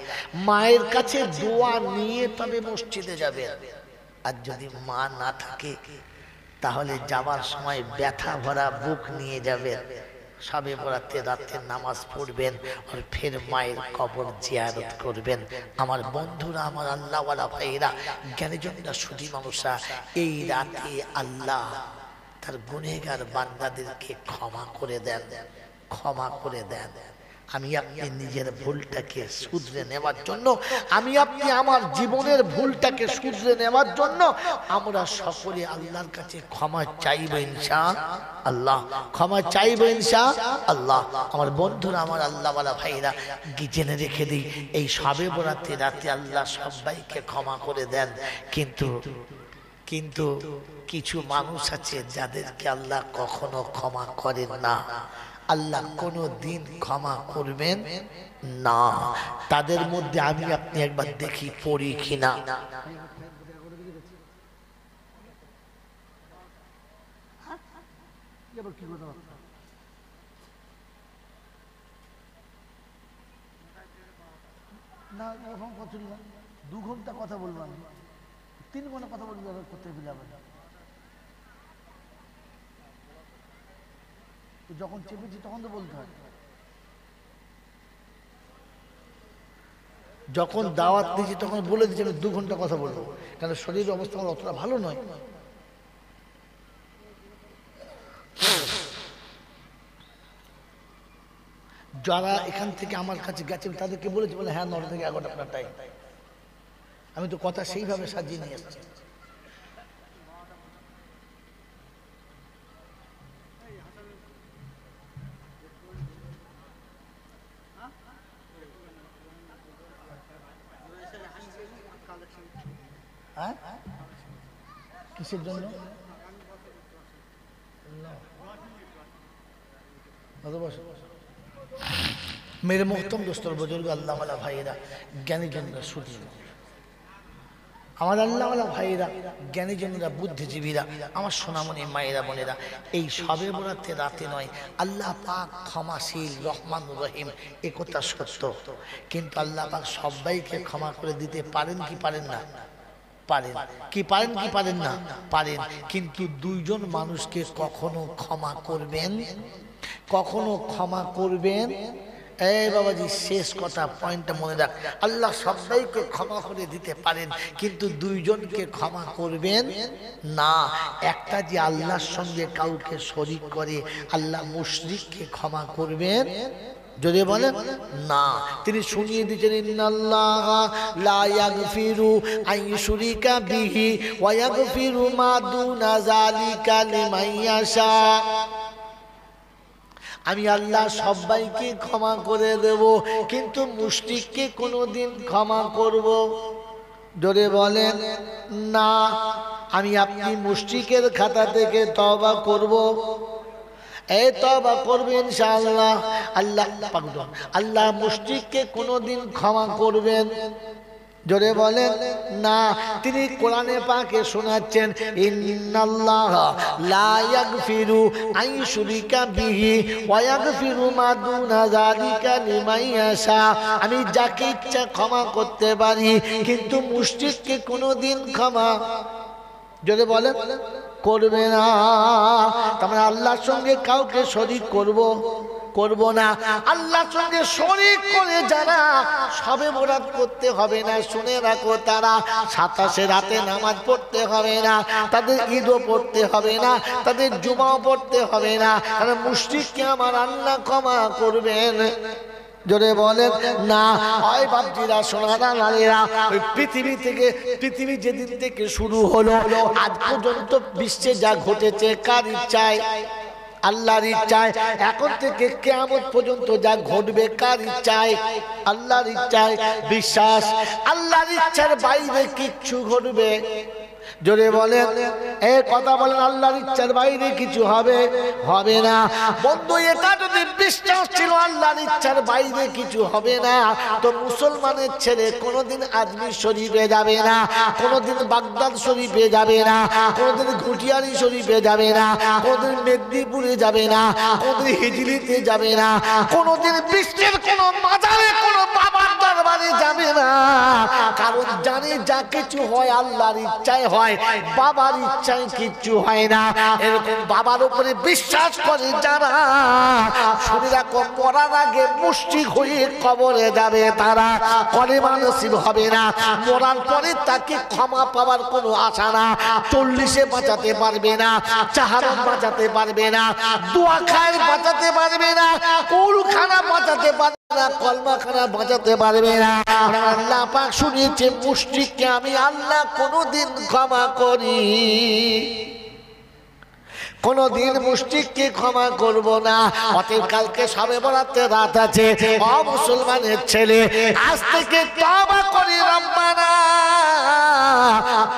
মায়ের কাছে দোয়া নিয়ে তবে মসজিদে যাবে। আর যদি মা না থাকে তাহলে যাওয়ার সময় ব্যথা ভরা বুক নিয়ে যাবেন। শবে বরাতে রাতে নামাজ পড়বেন আর ফের মায়ের কবর জিয়ারত করবেন। আমার বন্ধুরা, আমার আল্লাহওয়ালা ভাইরা, জ্ঞানীজনরা, সুধী মানুষরা, এই রাতে আল্লাহ তার গুনেহগার বান্দাদেরকে ক্ষমা করে দেন, ক্ষমা করে দেন। আমি আপনি নিজের ভুলটাকে শুধরে নেওয়ার জন্য, আমি আপনি আমার জীবনের ভুলটাকে শুধরে নেওয়ার জন্য আমরা সকলে আল্লাহর কাছে ক্ষমা চাইব ইনশাআল্লাহ, ক্ষমা চাইব ইনশাআল্লাহ। আমার বন্ধুরা, আমার আল্লাহওয়ালা ভাইরা, জেনে রেখে দিই, এই শবে বরাতের রাতে আল্লাহ সবাইকে ক্ষমা করে দেন, কিন্তু কিন্তু কিছু মানুষ আছে যাদেরকে আল্লাহ কখনো ক্ষমা করেন না, আল্লাহ কোনো দিন ক্ষমা করবেন না। তাদের মধ্যে আমি আপনি একবার দেখি পড়ি কিনা। না, 2 ঘন্টা কথা বলবো, আমি 3 ঘন্টা কথা বলবো, করতে যাবে না। যখন চেপেছি তখন তো বলতে হয়, যখন দাওয়াত দিয়েছি তখন বলে দিচ্ছি আমি 2 ঘন্টা কথা বলবো, কারণ শরীরের অবস্থা আমার অতটা ভালো নয়। যারা এখান থেকে আমার কাছে গেছে তাদেরকে বলেছি, বলে হ্যাঁ 9টা থেকে 11টা আপনার টাইম। আমি তো কথা সেইভাবে সাজিয়ে নিয়ে এসেছি। কিসের জন্য? मेरे मोहतरम दोस्तों, बुजुर्ग, अल्लाह वाला भाईरा, ज्ञानी जनरा, सुधी আমার আল্লাহওয়ালা ভাইরা, জ্ঞানী জনেরা, বুদ্ধিজীবীরা, আমার সোনামণি মায়েরা বোনেরা, এই শবে বরাতের রাতে নয়, আল্লাহ পাক ক্ষমাশীল, রহমান রহিম, একথা সত্য, কিন্তু আল্লাহ পাক সবাইকে ক্ষমা করে দিতে পারেন কি পারেন না? পারেন। কি পারেন কি পারেন না? পারেন। কিন্তু 2 জন মানুষকে কখনো ক্ষমা করবেন, কখনো ক্ষমা করবেন। এই বাবাজি, শেষ কথা, পয়েন্টটা মনে রাখ, আল্লাহ সবাইকে ক্ষমা করে দিতে পারেন, কিন্তু 2 জনকে ক্ষমা করবেন না। একটা যে আল্লাহর সঙ্গে কাউকে শরীক করে, আল্লাহ মুশরিককে ক্ষমা করবেন যদি বলেন না। তিনি শুনিয়ে দিয়েছেন, ইন্নাল্লাহ লা ইয়াগফিরু আন ইউশরিকা বিহি ওয়া ইয়াগফিরু মা দুনা যালিকা লিমান ইয়াশা। আমি আল্লাহ সবাইকে ক্ষমা করে দেব, কিন্তু মুশরিককে কোনোদিন ক্ষমা করব জোরে বলেন না। আমি আপনি মুশরিকের খাতা থেকে তওবা করব, এই তওবা করবেন ইনশাআল্লাহ। আল্লাহ আল্লাহ মুশরিককে কোনোদিন ক্ষমা করবেন জোরে বলেন না। তিনি কোরআনে পাকে শোনাচ্ছেন, ইন্নাল্লাহা লা ইয়াগফিরু আন ইউশরিকা বিহি ওয়া ইয়াগফিরু মা দুনা যালিকা লিমান ইয়াশা। আমি যাকে ইচ্ছা ক্ষমা করতে পারি, কিন্তু মুশরিককে কোনোদিন ক্ষমা জোরে বলেন করবে না। তার মানে আল্লাহর সঙ্গে কাউকে শরীক করব না। আল্লাহর সঙ্গে শরীক করে যারা শবে বরাত করতে হবে না, শুনে রাখো, তারা 27 রাতে নামাজ পড়তে হবে না, তাদের ঈদও পড়তে হবে না, তাদের জুমাও পড়তে হবে না, কারণ মুশরিককে আমার আল্লাহ ক্ষমা করবেন জোরে বলেন না। ওই বাপজিরা, সোনারা, নারীরা, ওই পৃথিবী যেদিন থেকে শুরু হলো আজ পর্যন্ত বিশ্বে যা ঘটেছে কার ইচ্ছায়? আল্লাহর ইচ্ছায়। এখন থেকে কিয়ামত পর্যন্ত যা ঘটবে কার ইচ্ছায়? আল্লাহর ইচ্ছায়। বিশ্বাস, আল্লাহর ইচ্ছার বাইরে কিচ্ছু ঘটবে জোরে বলেন, এই কথা বলেন, আল্লাহর ইচ্ছার বাইরে কিছু হবে না। বন্ধু, এটা যদি বিশ্বাস ছিল আল্লাহর ইচ্ছার বাইরে কিছু হবে না, তো মুসলমানের ছেলে কোনোদিন আজমির শরীফে যাবে না, কোনোদিন বাগদাদ শরীফে যাবে না, কোনোদিন ঘুটিয়ারি শরীফে যাবে না, কোনোদিন মেদিনীপুরে যাবে না, কোনোদিন হিজলিতে যাবে না, কোনোদিন বিশ্বের কোনো মাজারে কোনো বাবা আমার দরবারে যাবে না, কারণ জানে যা কিছু হয় আল্লাহর ইচ্ছায় হয়, বাবার ইচ্ছায় কিচ্ছু হয় না। এরকম বাবার উপরে বিশ্বাস করে যারা, শুনে রাখো মরার আগে মুশরিক হয়ে কবরে যাবে তারা, কলেমা নসিব হবে না। মরার পরে তাকে ক্ষমা পাওয়ার কোনো আশা না। 40-এ বাঁচাতে পারবে না, চাহারত বাঁচাতে পারবে না, দোয়া খায় বাঁচাতে পারবে না, কৌলখানা বাঁচাতে পারবে না, কলমাখানা বাঁচাতে পারবে না। আল্লাহ পাক শুনিয়েছে মুশরিককে আমি আল্লাহ কোনোদিন ক্ষমা করি, কোনদিন মুশরিককে ক্ষমা করব না। অতএব কালকে শবে বরাতের রাত আছে, ও মুসলমানের ছেলে, আজ থেকে তওবা করি রব্বানা,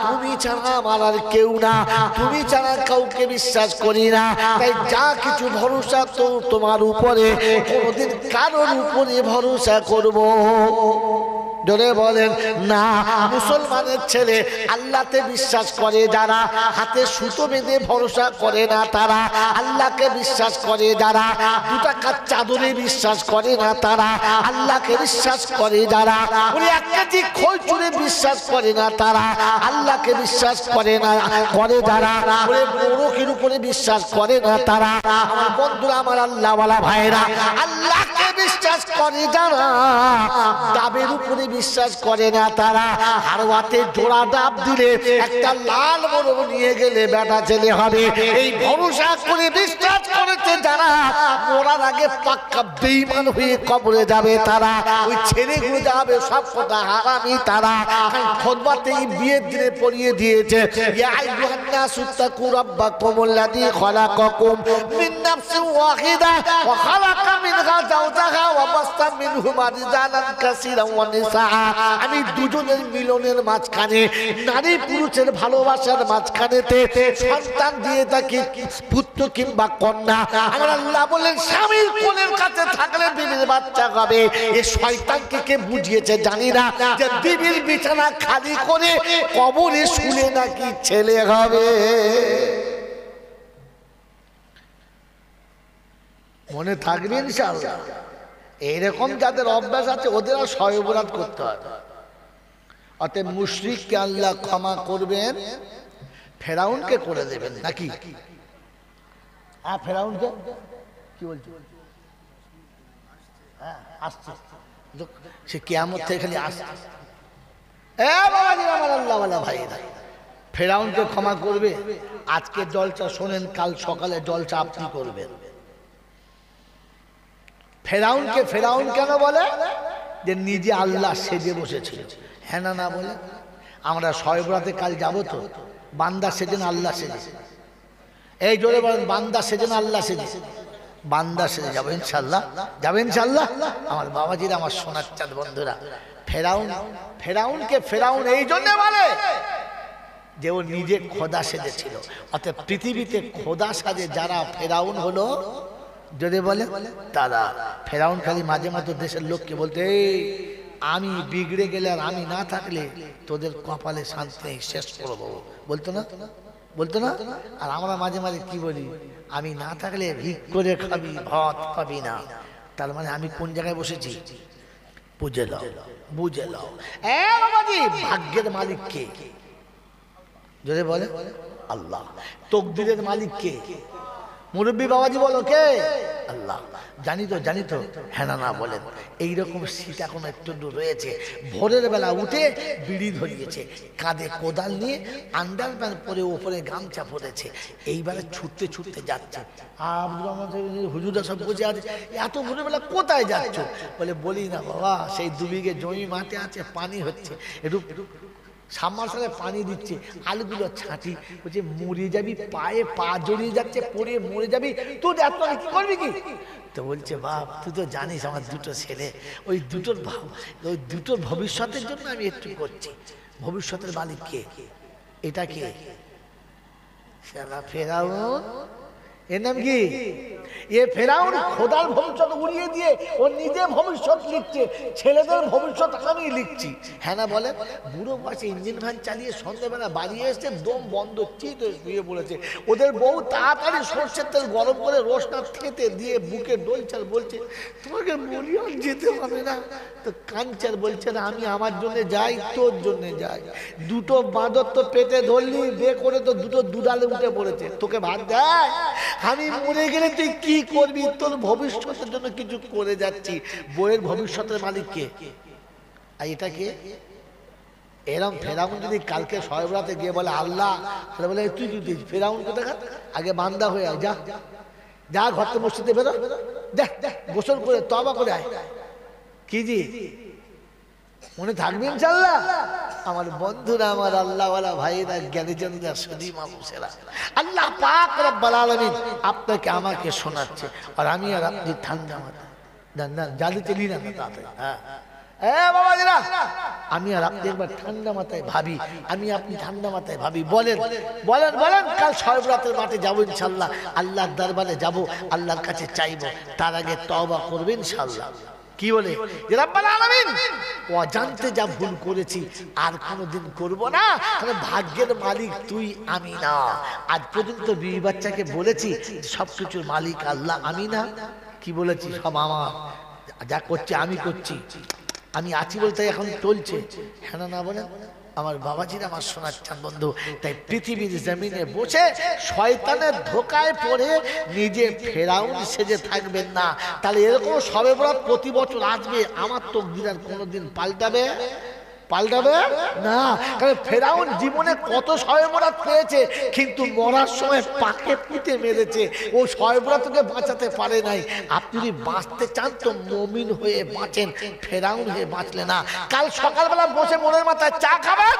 তুমি ছাড়া আমার আর কেউ না, তুমি ছাড়া কাউকে বিশ্বাস করি না, তাই যা কিছু ভরসা তো তোমার উপরে, কোনদিন কারোর উপরে ভরসা করব জোরে বলেন না। মুসলমানের ছেলে আল্লাহতে বিশ্বাস করে যারা, হাতে সুতো বেঁধে ভরসা করে না তারা, আল্লাহকে বিশ্বাস করে যারা, 2 টাকার চাদরে বিশ্বাস করে না তারা, আল্লাহকে বিশ্বাস করে যারা, ওই 1 কেজি খোল চুরে বিশ্বাস করে না তারা, আল্লাহকে বিশ্বাস করে না করে যারা, ওই মোরকের উপরে বিশ্বাস করে না তারা। আমার বন্ধুরা, আমার আল্লাহওয়ালা ভাইরা, আল্লাহকে বিশ্বাস করে যারা, ডাবের উপরে বিশ্বাস করে না তারা, আর হাতে জোড়া ডাব দিলে একটা লাল মোরগ নিয়ে গেলে বেটা ছেলে হবে, এই ভরসা করে বিশ্বাস করেছে যারা, মরার আগে পাক্কা বেঈমান হয়ে কবরে যাবে তারা। ওই ছেলেগুলো যাবে সব কথা হারামি তারা। খুতবাতেই বিয়ের দিনে পড়িয়ে দিয়েছে, ইয়া আইয়ুহান নাসু তাকু রাব্বাকুমুল্লাযী খালাকাকুম মিন নাফসিন ওয়াহিদা ওয়া খালাকা মিনহা যাওজাহা ওয়া বাসতা মিনহুমা রিজালান কাসীরান ওয়া নিসা। আমি দুজনের মিলনের মাঝখানে, নারী পুরুষের ভালোবাসার মাঝখানেতে সন্তান দিয়ে থাকি, পুত্র কিংবা কন্যা। আমার আল্লাহ বলেন স্বামীর কোলের কাছে থাকলে বিবির বাচ্চা হবে। এ শয়তানকে কে বুঝিয়েছে জানি না, যে বিবির বিছানা খালি করে কবরে শুলে নাকি ছেলে হবে। মনে থাকবে ইনশাআল্লাহ। এইরকম যাদের অভ্যাস আছে ওদের আর শবে বরাত করতে হয়। অতএব মুশরিককে আল্লাহ ক্ষমা করবেন, ফেরাউনকে করে দেবেন নাকি? হ্যাঁ, ফেরাউনকে কি বলছো? হ্যাঁ, আসছে, সে কিয়ামত থেকে খালি আসছে। আমার আল্লাহওয়ালা ভাইরা, ফেরাউনকে ক্ষমা করবে। আজকে জলসা শোনেন, কাল সকালে জলসা আপনি করবেন। ফেরাউনকে ফেরাউন কেন বলে? যে নিজে আল্লাহ সেজে বসেছিল। হ্যাঁ না না বলে? আমরা শবে বরাতে কাল যাবো তো, বান্দা সেজেন আল্লাহ সেজে। এই জোরে বলেন, বান্দা সেজেন আল্লাহ সেজে। বান্দা সেজে যাবো ইনশাল্লাহ, যাবে ইনশাল্লাহ। আমার বাবাজিরা, আমার সোনার চাঁদ বন্ধুরা, ফেরাউনকে ফেরাউন এই জন্য বলে যে ও নিজে খোদা সেজেছিল। অর্থাৎ পৃথিবীতে খোদা সাজে যারা ফেরাউন হলো, যদি বলে তারা। ফেরাউন খালি মাঝে মাঝে দেশের লোককে বলতে, আমি বিগড়ে গেলে আর আমি না থাকলে তোদের কপালে শান্তি নেই, শেষ করবো, বলতো না? বলতো না? আর আমরা মাঝে মাঝে কি বলি, আমি না থাকলে ভিক করে খাবি, ভাত পাবি না। তার মানে আমি কোন জায়গায় বসেছি? বুঝে নাও, বুঝে নাও। ভাগ্যের মালিক কে? যদি বলে আল্লাহ। তকদিরের মালিক কে? মুরব্বী বাবাজি বলো কে? আল্লাহ। জানি তো, জানি তো, হ্যাঁ না না বলেন। এইরকম শীত এখন একটু রয়েছে। ভোরের বেলা উঠে বিড়ি ধরিয়েছে, কাঁধে কোদাল নিয়ে, আন্ডারপ্যান্ট পরে ওপরে গামছা পরেছে, এইবারে ছুটতে ছুটতে যাচ্ছে। হুজুরা সব বসে আছে, এত ভোরের বেলা কোথায় যাচ্ছ? বলি না বাবা, সেই 2 বিঘে জমি মাঠে আছে, পানি হচ্ছে, একটু সাবমার্শালে পানি দিচ্ছে, আলুগুলো ছাঁটি। বলছে মরে যাবি, পায়ে পা জড়িয়ে যাচ্ছে, পড়ে মরে যাবি, তুই এত কি করবি কি? তো বলছে বাপ, তুই তো জানিস আমার 2টো ছেলে, ওই দুটোর ভবিষ্যতের জন্য আমি একটু করছি। ভবিষ্যতের মালিক কে? এটা কে? ফেরাউন এর নাম কি? এ ফেরাউন খোদার ভবিষ্যৎ উড়িয়ে দিয়ে ও নিজে ভবিষ্যৎ লিখছে, ছেলেদের ভবিষ্যৎ আমি লিখছি। হ্যাঁ না বলে? বুড়ো পাশে ইঞ্জিন ভ্যান চালিয়ে সন্ধ্যেবেলা বাড়ি এসছে, দম বন্ধ, চিত শুয়ে পড়েছে। ওদের বউ তাড়াতাড়ি সর্ষের তেল গরম করে রোশনা খেতে দিয়ে বুকে ডলচাল, বলছে তোমাকে বলি আর যেতে হবে না। তো কাঞ্চার বলছে না, আমি আমার জন্য যাই, তোর জন্য যাই। দুটো বাঁদর তো পেটে ধরলি, বে করে তো দুটো দুধালে উঠে পড়েছে, তোকে ভাত দেয়? আমি মরে গেলে তুই কি করবি? তোর ভবিষ্যতের জন্য কিছু করে যাচ্ছি। বইয়ের ভবিষ্যতের মালিক কে? আর এটা কে? এরম ফেরাউন যদি কালকে শয়বরাতে গিয়ে বলে আল্লাহ, তাহলে বলে তুই তুই ফেরাউন কোথায়? আগে বান্দা হয়ে আয়, যা যা ঘর থেকে মসজিদে বেরো, দেখ গোসল করে তওবা করে আয়। কি জি মনে থাকবে ইনশাআল্লাহ? আমার বন্ধুরা, আমার আল্লাহওয়ালা ভাইরা, জ্ঞানীজনরা, সুধী মানুষেরা, আল্লাহ পাক রব্বুল আলামিন আপনাকে আমাকে শোনাচ্ছে, আর আমি আর আপনি ঠান্ডা মাথায় জানি চলি না তাড়াতাড়ি। হ্যাঁ বাবাজিরা, আমি আর আপনি একবার ঠান্ডা মাথায় ভাবি, আমি আপনি ঠান্ডা মাথায় ভাবি। বলেন বলেন বলেন, কাল শয়বরাতের মাঠে যাবো ইনশাআল্লাহ, আল্লাহর দরবারে যাব, আল্লাহর কাছে চাইবো, তার আগে তওবা করবে ইনশাআল্লাহ। কি বলে? যে রব্বুল আলামিন, অজান্তে যা ভুল করেছি আর কোনোদিন করব না, কারণ ভাগ্যের মালিক তুই, আমি না। আজ পর্যন্ত বিবি বাচ্চাকে বলেছি সবকিছুর মালিক আল্লাহ, আমি না। কি বলেছি? সব আমার, যা করছে আমি করছি, আমি আছি বলতে এখন চলছে। হ্যাঁ না বলে? আমার বাবাজিরা, আমার সোনার চাঁদ বন্ধু, তাই পৃথিবীর জমিনে বসে শয়তানের ধোকায় পড়ে নিজে ফেরাউন সেজে থাকবেন না। তাহলে এরকম শবে বরাত প্রতি বছর আসবে, আমার তকদির আর কোনোদিন পাল্টাবে না। কারণ ফেরাউন জীবনে কত শবে বরাত পেয়েছে, কিন্তু মরার সময় পাকে পুঁতে মেরেছে, ও শবে বরাতকে বাঁচাতে পারে নাই। আপনি যদি বাঁচতে চান তো মুমিন হয়ে বাঁচেন, ফেরাউন হয়ে বাঁচলে না। কাল সকালবেলা বসে মনের মাথায় চা খাবেন,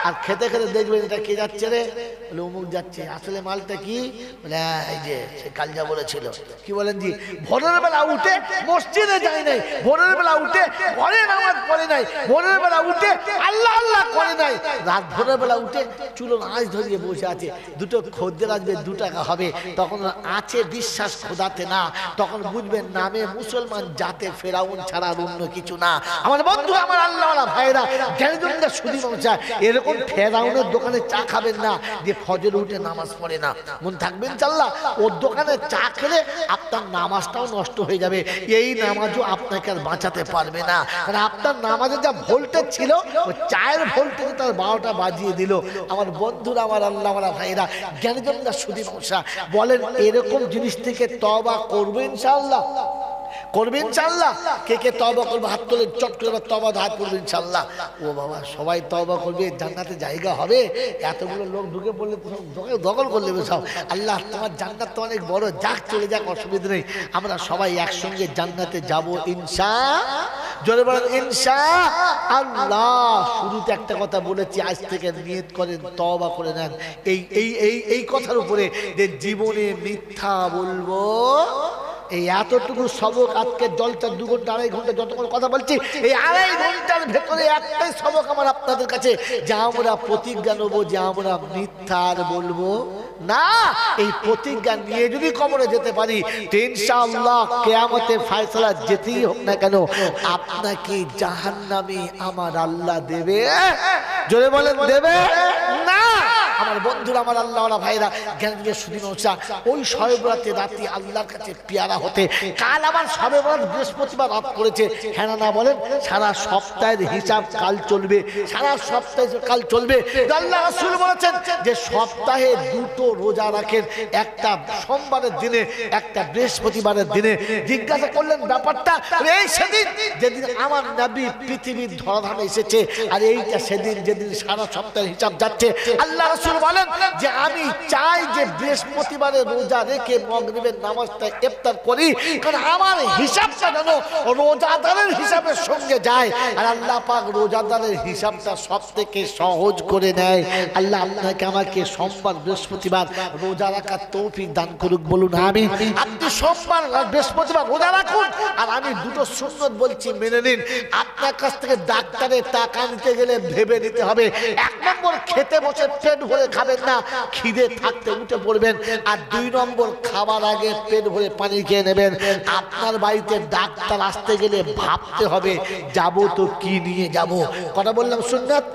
আর খেতে খেতে দেখবেন এটা কে যাচ্ছে রে, বলে অমুক যাচ্ছে। আসলে মালটা কি? বলে এই যে সে কাল যা বলেছিল। কি বলেন জি? ভোরের বেলা উঠে মসজিদে যায় নাই, ভোরের বেলা উঠে ঘরে নামাজ পড়ে নাই, ভোরের বেলা উঠে আল্লাহ আল্লাহ করে নাই, রাত ভোরের বেলা উঠে চুলো আঁচ ধরিয়ে বসে আছে। দুটো খদ্দের আসবে, 2 টাকা হবে, তখন আছে বিশ্বাস খোদাতে না, তখন বুঝবেন নামে মুসলমান, জাতে ফেরাউন ছাড়া অন্য কিছু না। আমার বন্ধু, আমার আল্লাহওয়ালা ভাইরা, জ্ঞানীজনরা, সুধী মানুষরা, এরকম ফেরাউনের দোকানে চা খাবেন না যে ফজর উঠে নামাজ পড়ে না। মন থাকবেন ইনশাআল্লাহ? ওর দোকানে চা খেলে আপনার নামাজটাও নষ্ট হয়ে যাবে, এই নামাজও আপনাকে আর বাঁচাতে পারবে না। কারণ আপনার নামাজে যা ভোল্টেজ ছিল, ওই চায়ের ভোল্টেজ তার 12টা বাজিয়ে দিল। আমার বন্ধুরা, আমার আল্লাহওয়ালা ভাইরা, জ্ঞানীজনরা, সুধী মানুষরা, বলেন এরকম জিনিস থেকে তওবা করবে ইনশাআল্লাহ? করবে ইনশাআল্লাহ? কে কে তওবা করবে হাত তুলে, চট করে তওবা হাত করবে ইনশাআল্লাহ। ও বাবা, সবাই তওবা করবে, জান্নাতে জায়গা হবে। এতগুলো লোক ঢুকে পড়লে দখল করে নেবে সব। আল্লাহ, তোমার জান্নাত তো অনেক বড়, যাক চলে যাক, অসুবিধা নেই, আমরা সবাই একসঙ্গে জান্নাতে যাব ইনশাআল্লাহ। জোরে বলেন ইনশাআল্লাহ। শুরুতে একটা কথা বলেছি, আজ থেকে নিয়ত করেন, তওবা করে নেন এই কথার উপরে যে জীবনে মিথ্যা বলবো। এই এতটুকু সবক আজকে জলটা 2 ঘন্টা 2.5 ঘন্টা যতক্ষণ কথা বলছি, এই 2.5 ঘন্টার ভেতরে একটাই সবক আমার আপনাদের কাছে, যে আমরা প্রতিজ্ঞা নেবো যে আমরা মিথ্যা আর বলবো না। এই প্রতিজ্ঞা নিয়ে যদি কবরে যেতে পারি তো ইনশাআল্লাহ কিয়ামতে ফয়সালা যেতেই হোক না কেন, আপনাকে জাহান্নামে আমার আল্লাহ দেবে। জোরে বলেন দেবে না? আমার বন্ধুরা, আমার আল্লাহওয়ালা ভাইরা, জ্ঞানীরা, সুধী মানুষরা, ওই শবে বরাতের রাতে আল্লাহর কাছে পেয়ারা হতে, কাল আবার শবে বরাত বৃহস্পতিবার রাত করেছে। হ্যাঁ না বলেন? সারা সপ্তাহের হিসাব কাল চলবে, সারা সপ্তাহে কাল চলবে। আল্লাহ রাসূল বলেছেন যে সপ্তাহে 2টো রোজা রাখেন, একটা সোমবারের দিনে, একটা বৃহস্পতিবারের দিনে। জিজ্ঞাসা করলেন ব্যাপারটা? এই সেদিন যেদিন আমার নবী পৃথিবীর ধরাধামে এসেছে, আর এইটা সেদিন যেদিন সারা সপ্তাহের হিসাব যাচ্ছে। আল্লাহ রাসূল বলেন যে আমি চাই যে বৃহস্পতিবারে রোজা রেখে মাগরিবের নামাজটা ইফতার করি, কারণ আমার হিসাবটা যেন রোজাদারের হিসাবের সঙ্গে যায়, আর আল্লাহ পাক রোজাদারের হিসাবটা সবথেকে সহজ করে নেয়। আল্লাহ আপনাকে আমাকে সোমবার বৃহস্পতিবার রোজা রাখার তৌফিক দান করুক, বলুন আমিন। আপনি সোমবার আর বৃহস্পতিবার রোজা রাখুন, আর আমি 2টো সুন্নাত বলছি মেনে নিন। আপনার কাছ থেকে ডাক্তারের টাকা নিতে গেলে ভেবে নিতে হবে, 1 নম্বর খেতে বসে পেট ভরে খাবেন না, খিদে থাকতে উঠে পড়বেন। আর 2 নম্বর, খাবার আগে পেট ভরে পানি খেয়ে নেবেন। আপনার বাড়িতে ডাক্তার আসতে গেলে ভাবতে হবে যাব তো কি নিয়ে যাব। কথা বললাম সুন্নাত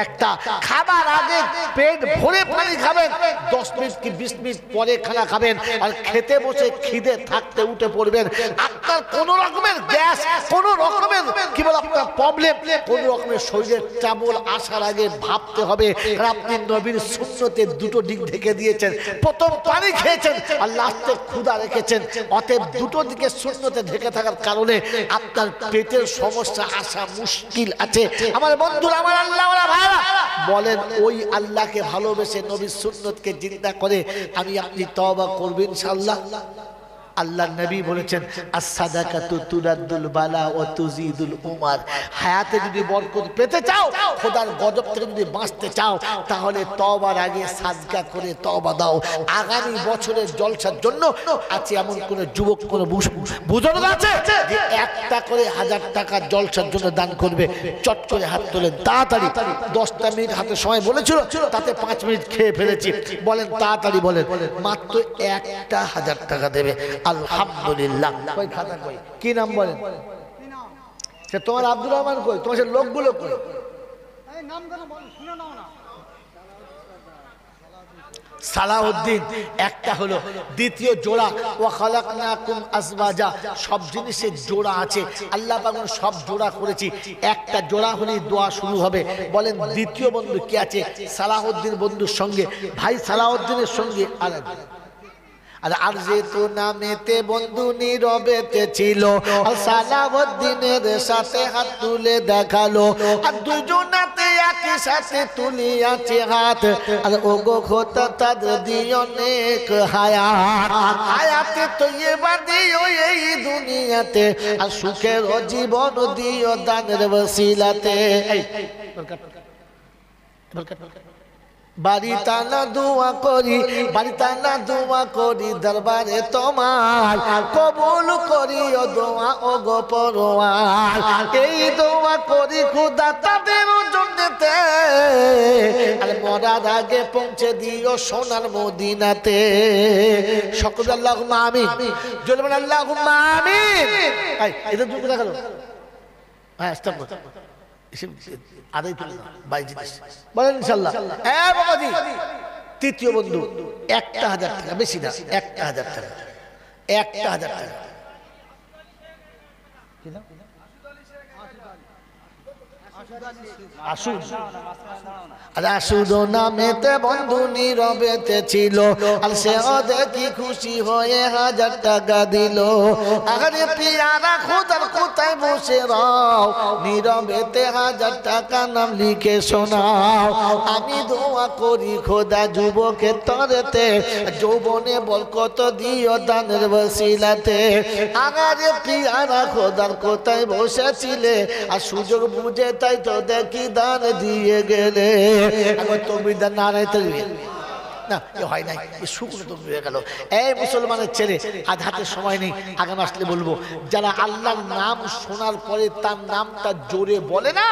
একটা, খাবার আগে পেট ভরে পানি খাবেন, 10 মিনিট কি 20 মিনিট পরে খানা খাবেন। আর খেতে বসে খিদে থাকতে উঠে পড়বেন। আপনার কোন রকমের গ্যাস, কোন রকমের কি বলে আপনার প্রবলেম, কোন রকমের শরীরের ট্রাবল আসার আগে ভাবতে হবে। আর আপনি নবীর সুন্নতে 2টো দিক ঢেকে দিয়েছেন, প্রথম পানি খেয়েছেন আর লাস্টে ক্ষুধা রেখেছেন। অতএব 2টো দিকে সুন্নতে ঢেকে থাকার কারণে আপনার পেটের সমস্যা আসা মুশকিল আছে। আমার বন্ধুরা, আমার আল্লাহওয়ালা ভাইরা বলেন, ওই আল্লাহকে ভালোবেসে নবীর সুন্নতকে জিন্দা করে আমি আপনি তওবা করবেন ইনশাআল্লাহ। আল্লাহ নবী বলেছেন, as-সাদাকাতু তুরাদ্দুল বালা ওয়া তুজিদুল উমার। হায়াতে যদি বরকত পেতে চাও, খোদার গজব থেকে যদি বাঁচতে চাও, তাহলে তওবার আগে সাদকা করে তওবা দাও। আগামী বছরের জলসার জন্য আছে এমন কোন যুবক, কোন বুজুর্গ আছে যে 1টা করে 1000 টাকা জলসার জন্য দান করবে? চট করে হাত তোলেন তাড়াতাড়ি। 10টা মিনিট হাতে সময় বলেছিল, তাতে 5 মিনিট খেয়ে ফেলেছি। বলেন তাড়াতাড়ি বলেন, মাত্র 1টা 1000 টাকা দেবে। আলহামদুলিল্লাহ। কই খাতা কই, কি নাম বলেন? সে তোমার আব্দুর রহমান কই, তোমার সে লোকগুলো কই? এই নাম ধরে বল, শুনে নাও না। সালাউদ্দিন একটা হলো। দ্বিতীয় জোড়া, ওয়া খালাকনাকুম আজওয়াজা। সব জিনিসের জোড়া আছে, আল্লাহ পাক সব জোড়া করেছি। একটা জোড়া হলেই দোয়া শুরু হবে। বলেন দ্বিতীয় বন্ধু কি আছে? সালাউদ্দিন বন্ধুর সঙ্গে, ভাই সালাউদ্দিনের সঙ্গে আর আরজে তো নামেতে বন্ধু নীরবেতে ছিল, আর সালাউদ্দিনের সাথে হাত তুলে দেখালো, আর দুজনাতে একই সাথে তুলিয়াছে হাত। আর ওগো খোদা তাদের দিও নেক হায়াত, হায়াতে তো এবার দিও এই দুনিয়াতে, আর সুখের জীবন দিও দানের ওসিলাতে। বাড়ি টানা দোয়া করি, বাড়ি টানা দোয়া করি দরবারে তোমার, কবুল করিও দোয়া ও গো পরওয়ার। এই দোয়া করি খোদা তাদের জন্নতে, আর মরার আগে পৌঁছে দিও সোনার মদিনাতে। সকল আল্লাহুম্মা আমিন, জোরে বলেন আল্লাহুম্মা আমিন। এই এটা দুটো দেখা গেল। হ্যাঁ, স্টপ কর। আদায় তুলে ভাই জিনিস বলেন ইনশাআল্লাহ। হ্যাঁ বাবাজি, তৃতীয় বন্ধু 1টা 1000 টাকা, বেশি না, 1টা 1000 টাকা, 1টা 1000 টাকা। রাসূল নামেতে বন্ধু নীরবেতে ছিল, আর সে দেখি খুশি হয়ে 1000 টাকা দিল। আরে পিয়ারা খোদার কোথায় বসে রাও, নীরবেতে 1000 টাকা নাম লিখে শোনাও। আমি দোয়া করি খোদা যুবকের তরেতে, যৌবনে বরকত দিও দানের ওসিলাতে। আরে পিয়ারা খোদার কোথায় বসেছিলে, আর সুযোগ বুঝে তাই তো দেখি দান দিয়ে গেলে। এখন তকবীর দান নারায়ে তাকবীর না, এ হয় নাই, এ শুকনো তকবীর হয়ে গেল। এই মুসলমানের ছেলে, আজ হাতে সময় নেই, আগামী আসলে বলবো। যারা আল্লাহর নাম শোনার পরে তার নামটা জোরে বলে না,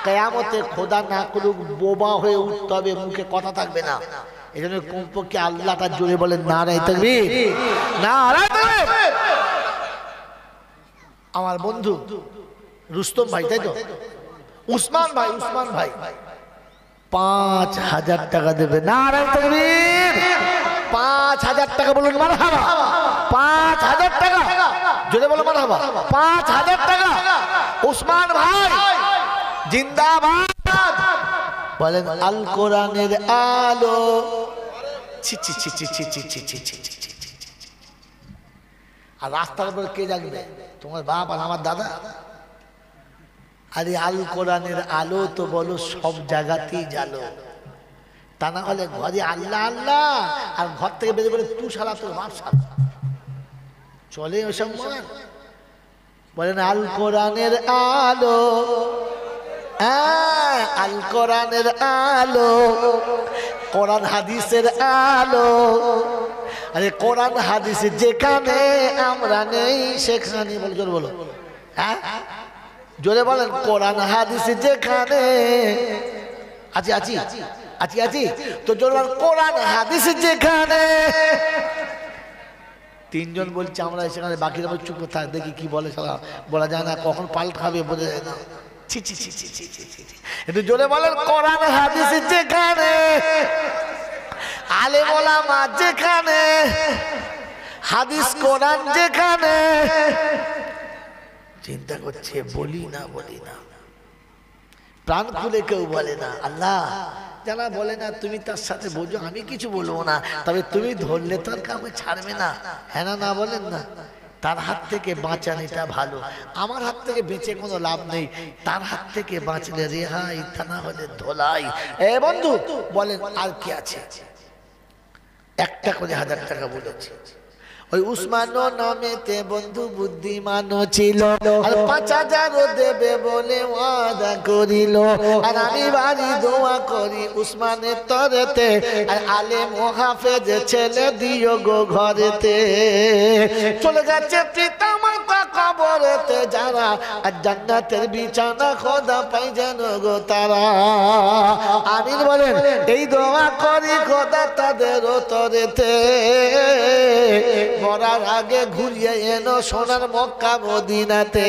কিয়ামতে খোদা না করুক বোবা হয়ে উঠতে হবে, মুখে কথা থাকবে না। এই জন্য কমপক্ষে আল্লাহটা জোরে বলেন নারায়ে তাকবীর, নারায়ে তাকবীর। আমার বন্ধু রুস্তম ভাই, তাই তো? উসমান ভাই, উসমান ভাই 5000 টাকা দেবে। নারায়ে তাকবীর। 5000 টাকা বলুন মারহাবা। 5000 টাকা জোরে বলো মারহাবা। 5000 টাকা উসমান ভাই জিন্দাবাদ। বলেন আল কোরআনের আলো। ছি ছি ছি ছি ছি ছি ছি ছি ছি। আর রাস্তার উপর কে জাগবে? তোমার বাপ আর আমার দাদা। আরে আল কোরআনের আলো তো বলো সব জায়গাতেই জ্বালো, তা না হলে ঘরে আল্লাহ আল্লাহ আর ঘর থেকে বেরিয়ে বলে তুই শালা, তোর বাপ শালা, চলে ওসব মান। বলেন আল কোরআনের আলো, আল কোরআনের আলো, কোরআন হাদিসের আলো। আরে কোরআন হাদিসে যেখানে আমরা নেই সেখানে, বলো জোরে বলো, হ্যাঁ জোরে বলেন, কোরআন হাদিস যেখানে আছি আছি আছি আছি তো জোরবার কোরআন হাদিস যেখানে তিনজন বলছে আমরা সেখানে, বাকিরা চুপ থাক দেখি কি বলে, সারা বলা যায় না, কখন পাল্ট খাবে বোঝা যায় না। ছি ছি ছি ছি ছি ছি ছি, একটু জোরে বলেন কোরআন হাদিস যেখানে, আলেম ওলামা যেখানে, হাদিস কোরআন যেখানে, চিন্তা করছে বলি না বলি না, প্রাণ খুলে কেউ বলে না। আল্লাহ যারা বলে না তুমি তার সাথে বোঝো, আমি কিছু বলবো না, তবে তুমি ধরলে তো আর কাউকে ছাড়বে না। হ্যাঁ না, না বলেন না? তার হাত থেকে বাঁচানিটা ভালো, আমার হাত থেকে বেঁচে কোনো লাভ নেই, তার হাত থেকে বাঁচলে রেহাই, তা না হলে ধোলাই। এ বন্ধু বলেন আর কি আছে? একটা করে 1000 টাকা বলেছে। ওই উসমান নামেতে বন্ধু বুদ্ধিমান ছিল, আর 5000 দেবে বলে ওয়াদা করিল। আর আমি বাড়ি দোয়া করি উসমানের তরেতে, আর আলেম ও হাফেজ ছেলে দিও গো ঘরেতে। চলে যাচ্ছে পিতা মাতা কবরেতে যারা, আর জান্নাতের বিছানা খোদা পাই যেন গো তারা। আমিন বলেন। এই দোয়া করি খোদা তাদের তরেতে, মরার আগে ঘুরিয়ে এনো সোনার মক্কা মদিনাতে।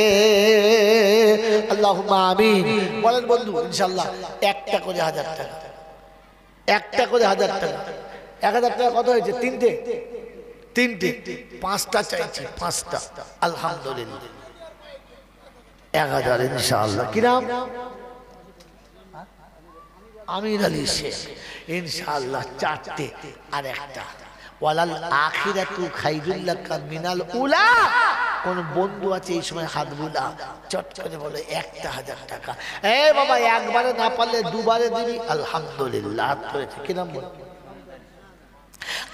আল্লাহুম্মা আমিন বলেন বন্ধু। ইনশাআল্লাহ একটা করে 1000 টাকা, একটা করে 1000 টাকা। 1000 টাকা কত হয়েছে? তিনটে, 5টা চাইছি, 5টা। আলহামদুলিল্লাহ 1000 ইনশাআল্লাহ। কি নাম? আমিন আলী শেখ। ইনশাআল্লাহ 4টে আর একটা। ওয়ালাল আখিরাতু খাইরুল লাকা মিনাল উলা। কোন বন্ধু আছে এই সময় হাত বুলা, চট করে বলে একটা 1000 টাকা। এ বাবা একবারে না পারলে দুবারে দিবি। আলহামদুলিল্লাহ করেছে। কি নাম বল?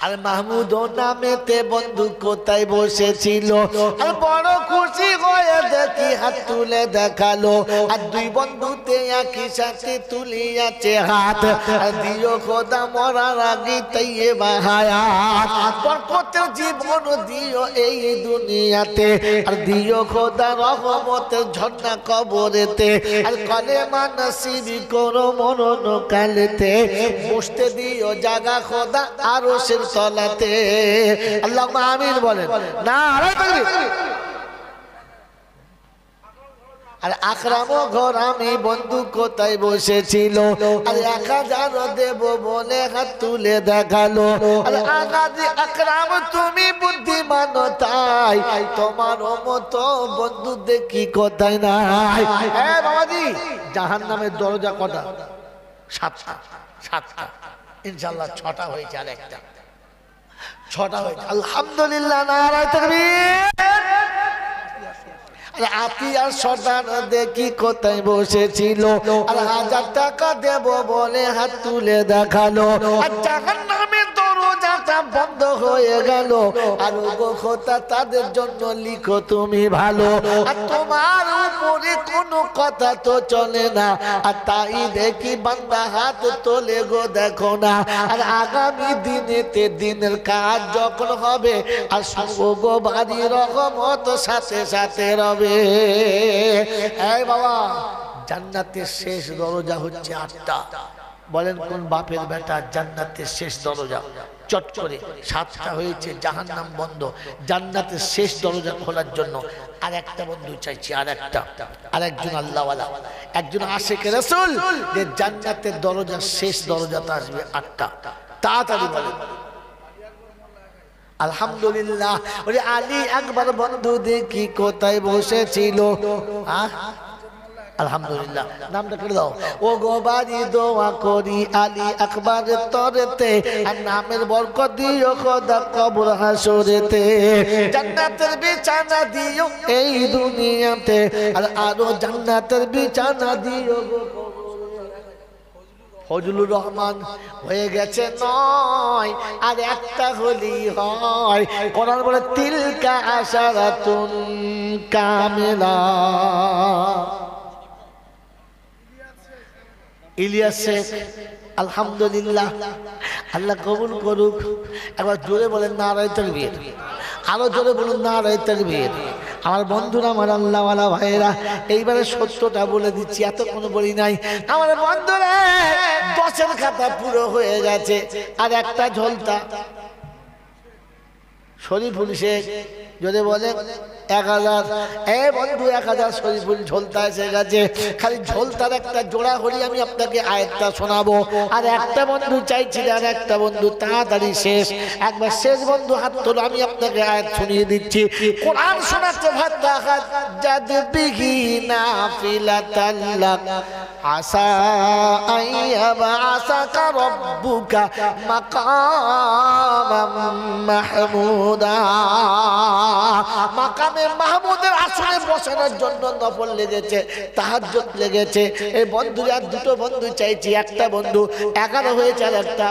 আর মাহমুদ নামেতে বন্ধু কোথায় বসেছিল, আর বড় খুশি হয়ে দেখি হাত তুলে দেখালো। আর দুই বন্ধুতে একই সাথে তুলিয়াছে হাত, আর দিও খোদা মরার আগে তাইয়ে বাহায়াত। বরকতের জীবন দিও এই দুনিয়াতে, আর দিও খোদা রহমতের ঝর্ণা কবরেতে। আর কলেমা নসিবি করো মরণ কালেতে, বসতে দিও জাগা খোদা আরো সের তলাতে। আল্লাহুম্মা আমিন বলেন। নারে তাকবীর। আর আকরাম ঘর আমি বন্ধু কোথায় বসেছিল, আর 1000 দেব বলে হাত তুলে দেখালো। আর আগাজি আকরাম তুমি বুদ্ধিমান তাই, তোমার মতো বন্ধু দেখি কোথায় নাই। এ বাবাজি জাহান্নামের দরজা কটা? 7টা। 7টা ইনশাআল্লাহ 6টা হয়েছে, আর একটা 6টা হয়েছে। আলহামদুলিল্লাহ নারে তাকবীর। আতিয়ার সর্দার দেখি কোথায় বসেছিল, আর 1000 টাকা দেব বলে হাত তুলে দেখালো। আর জাহান্নামের দরজাটা বন্ধ হয়ে গেল। আর গো খোদা তাদের জন্য লিখো তুমি ভালো। আর তোমার উপরে কোনো কথা তো চলে না, আর তাই দেখি বান্দা হাত তোলে গো দেখো না। আর আগামী দিনেতে দিনের কাজ যখন হবে, আর সঙ্গ বাড়ি রহমত সাথে সাথে রবে। এই বাবা জান্নাতের শেষ দরজা হচ্ছে 8টা। বলেন কোন বাপের বেটা জান্নাতের শেষ দরজা? চট করে 7টা হয়েছে, জাহান্নাম বন্ধ। জান্নাতের শেষ দরজা খোলার জন্য আর একটা বন্ধু চাইছি, আর একটা, আর একজন আল্লাহওয়ালা, একজন আশিক রাসূল, যে জান্নাতের দরজা শেষ দরজাটা আসবে 8টা। তাড়াতাড়ি বলেন। আলহামদুলিল্লাহ। ওরে আলী আকবর বন্ধু দেখি কোথায় বসেছিল। আলহামদুলিল্লাহ নামটা করে দাও। ও গো বাড়ি দোয়া করি আলী আকবর তরেতে, আর নামের বরকত দিও খোদা কবর হাসরেতে। জান্নাতের বিছানা দিও এই দুনিয়াতে, আর আরো জান্নাতের বিছানা দিও গো। ফজলুর রহমান হয়ে গেছে 9, আর একটা হলি হয়। কোরআন বলে তিলকা আশারাতুন কামিলা। ইলিয়াস শেখ আলহামদুলিল্লাহ, আল্লাহ কবুল করুক। একবার জোরে বলেন নারে তাকবীর। আরো জোরে বলুন নারে তাকবীর। আমার বন্ধুরা, আমার আল্লাহওয়ালা ভাইয়েরা, এইবারে সত্যটা বলে দিচ্ছি, এতক্ষণ বলি নাই। আমার বন্ধুরা মাসের খাতা পুরো হয়ে গেছে, আর একটা ঝোলতা। শরীফুল শেখ যদি বলে 1000, এ বন্ধু 1000 শরীফুল ঝোলতা এসে গেছে, খালি ঝোলতার একটা জোড়া হলি আমি আপনাকে আয়াতটা শোনাবো। আর একটা বন্ধু চাইছিল, আর একটা বন্ধু তাড়াতাড়ি শেষ, একবার শেষ বন্ধু হাত তোলো, আমি আপনাকে আয়াত শুনিয়ে দিচ্ছি। কোরআন শোনাচ্ছে ফাতাহাজ্জাদ বিহি নাফিলাতাল্লাক আসা আইয়াবাসাকা রাব্বুকা মাকামাম মাহমুদা। মাকামে মাহমুদের আসনে বসানোর জন্য নফল লেগেছে, তাহাজ্জুদ লেগেছে। এই বন্ধুরা দুটো বন্ধু চাইছি, একটা বন্ধু 11 হয়েছে, আর একটা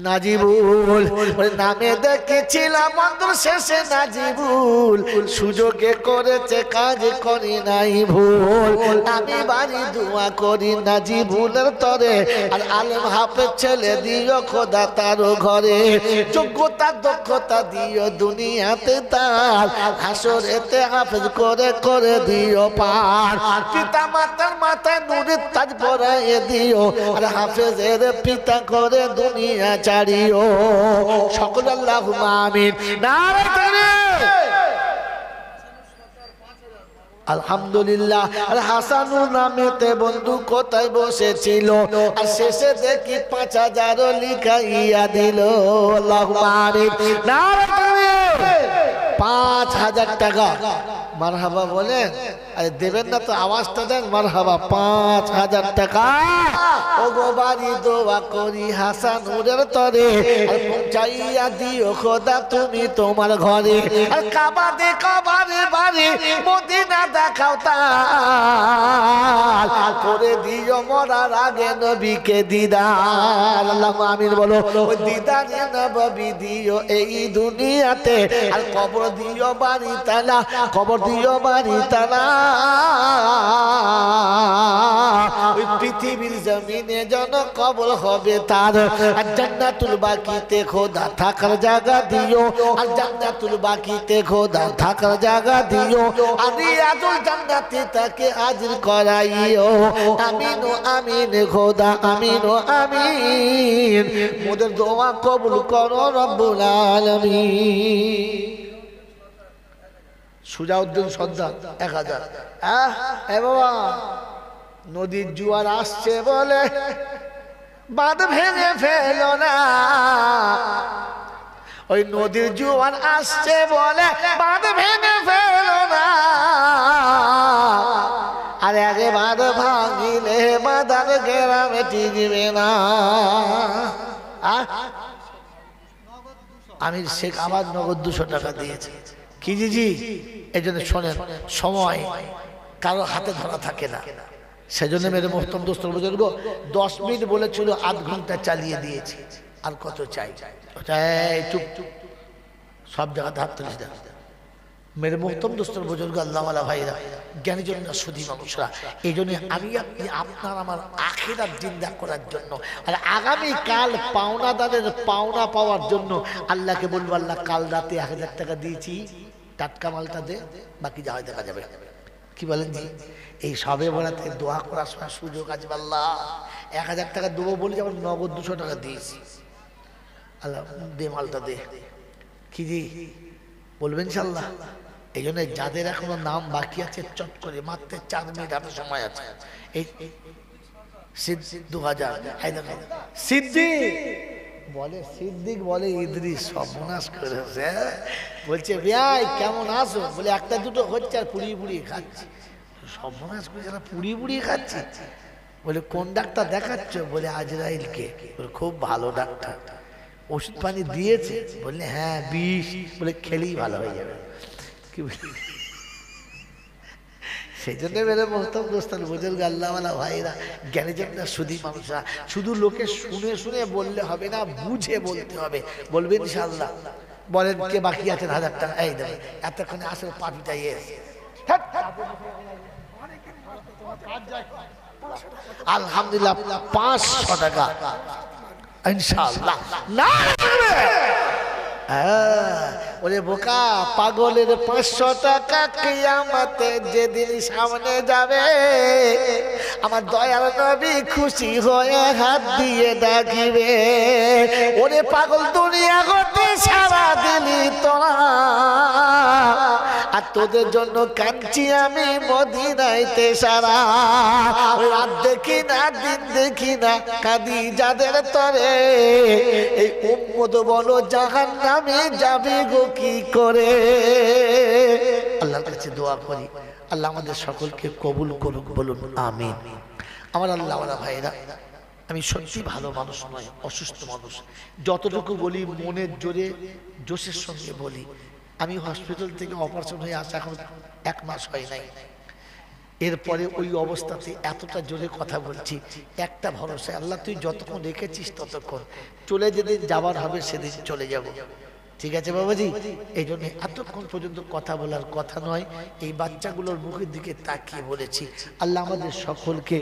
নাজিবুল। নামে দেখেছিলাম বন্ধুর শেষে নাজিবুল, সুযোগে করেছে কাজ করি নাই ভুল। আমি বাড়ি দোয়া করি নাজিবুলের তরে, আর আলেম হাফেজ ছেলে দিও খোদা তারও ঘরে। যোগ্যতা দক্ষতা দিও দুনিয়াতে তার, হাসরেতে হাফেজ করে করে দিও পার। পিতা মাতার মাথায় নূরের তাজ পরাইয়ে দিও, আর হাফেজের পিতা করে দুনিয়া চারিও। সকল আল্লাহুম্মা আমিন। নারে তাকবীর। আলহামদুলিল্লাহ। আর হাসানুর নামেতে বন্ধু কোথায় বসেছিল, আর শেষে দেখি 5000 লিখাইয়া দিল। আল্লাহুম্মা আমিন। নারে তাকবীর। 5000 টাকা। মারহাবা বলেন। আরে দেবেন না তো আওয়াজটা দেন, মারহাবা। 5000 টাকা। ও গো বাড়ি দোয়া করি হাসানুরের তরে, আর পৌঁছাইয়া দিও খোদা তুমি তোমার ঘরে। আর কাবারে কাবারে বাড়ি মদিনা দেখাও তার, করে দিও মরার আগে নবীকে দিদার। আল্লাহুম্মা আমিন বলো। ওই দিদারে নবী দিও এই দুনিয়াতে, আর কবর দিও বাড়ি তালা, কবর দিও বাড়ি তালা। ওই পৃথিবীর জমিনে জন কবর হবে তার, আর জান্নাতুল বাকিতে খোদা থাকার জায়গা দিও, আর জান্নাতুল বাকিতে খোদা থাকার জায়গা দিও, আর রিয়াজুল জান্নাতে তাকে হাজির করাইও। আমিন ও আমিন খোদা, আমিন ও আমিন। মোদের দোয়া কবুল করো রব্বুল আলামিন। সুজাউদ্দিন সর্দার 1000। এ বাবা, নদীর জোয়ার আসছে বলে বাঁধ ভেঙে ফেলো না। ওই নদীর জোয়ার আসছে বলে বাঁধ ভেঙে ফেলো না। আর আগে বাঁধ ভাঙিলে বাঁধার গ্রামে টিকবে না। আমির শেখ আবার নগদ 200 টাকা দিয়েছে। কি জি, এই জন্য শোনেন, সময় কারো হাতে ধরা থাকে না। সেজন্য মেরে মোহতরম দোস্ত বুজুর্গ 10 মিনিট বলেছিল, আধ ঘন্টা চালিয়ে দিয়েছি। আর কত চাই? চুপ চুপ, সব জায়গাতে হাত তুলিস না। মেরে মোহতরম দোস্ত বুজুর্গ আল্লাহওয়ালা ভাইরা, জ্ঞানীজন সুধী মানুষরা, এই জন্য আমি আপনি আপনার আমার আখিরাত জিন্দা করার জন্য, আর আগামীকাল পাওনাদারের পাওনা পাওয়ার জন্য আল্লাহকে বলবো, আল্লাহ কাল রাতে 1000 টাকা দিয়েছি, টাটকা মালটা দে, বাকি যা হয় দেখা যাবে। কি বলেন জি? এই সবে বরাতে দোয়া করার সময় সুযোগ আছে, আল্লাহ 1000 টাকা দেবো বলে যেমন নগদ 200 টাকা দিয়েছি, আল্লাহ দে মালটা দে। কি জি বলবেন ইনশাআল্লাহ? এই জন্য যাদের এখনো নাম বাকি আছে চট করে মাত্র 4 মিনিট হাতে সময় আছে। এই সিদ্দিক 2000, সিদ্দিক বলে, সিদ্দিক বলে ইদ্রিস সর্বনাশ করেছে। বলছে ভাই কেমন আছো? বলে একটা দুটো হচ্ছে আর পুড়িয়ে পুড়িয়ে খাচ্ছি। সর্বনাশ করেছে না, পুড়িয়ে পুড়িয়ে খাচ্ছি। বলে কোন ডাক্তার দেখাচ্ছ? বলে আজরাইলকে। বলে খুব ভালো ডাক্তার, ওষুধ পানি দিয়েছে? বললে হ্যাঁ বিষ, বলে খেলেই ভালো হয়ে যাবে। কি বলি? সেই জন্য মেরে মোহতরম দোস্তান বুজুর্গ আল্লাহওয়ালা ভাইরা, জ্ঞানীজনরা সুধী মানুষরা, শুধু লোকে শুনে শুনে বললে হবে না, বুঝে বলতে হবে। বলবেন ইনশাআল্লাহ? বলেন কে বাকি আছেন 1000 টাকা? এই দেবে এতক্ষণে আসলে পাপিটা আলহামদুলিল্লাহ 500 টাকা ইনশাআল্লাহ। না ওরে বোকা, পাগলের 500 টাকা কিয়ামতে যেদিন সামনে যাবে, আমার দয়াল নবী খুশি হয়ে হাত দিয়ে ডাকিবে, ওরে পাগল দুনিয়া হতে সারা দিলি তোরা, আর তোদের জন্য কাঁদছি আমি মদিনাইতে সারা। রাত দেখি না দিন দেখি না কাঁদি যাদের তরে, এই উম্মত বলো জাহান্নামে যাবে গো কি করে। আল্লাহর কাছে দোয়া করি আল্লাহ আমাদের সকলকে কবুল করুক, বলুন আমিন। আমার আল্লাহ ভাইরা, আমি সত্যি ভালো মানুষ নয়, অসুস্থ মানুষ। যতটুকু বলি মনের জোরে জোশের সঙ্গে বলি। আমি হসপিটাল থেকে অপারেশন হয়ে আসা এখন 1 মাস হয় নাই। এরপরে ওই অবস্থাতে এতটা জোরে কথা বলছি, একটা ভরসা, আল্লাহ তুই যতক্ষণ রেখেছিস ততক্ষণ, চলে যেদিন যাবার হবে সেদিন চলে যাব। ঠিক আছে বাবাজি? এই জন্য এতক্ষণ পর্যন্ত কথা বলার কথা নয়, এই বাচ্চাগুলোর মুখের দিকে তাকিয়ে বলেছি। আল্লাহ আমাদের সকলকে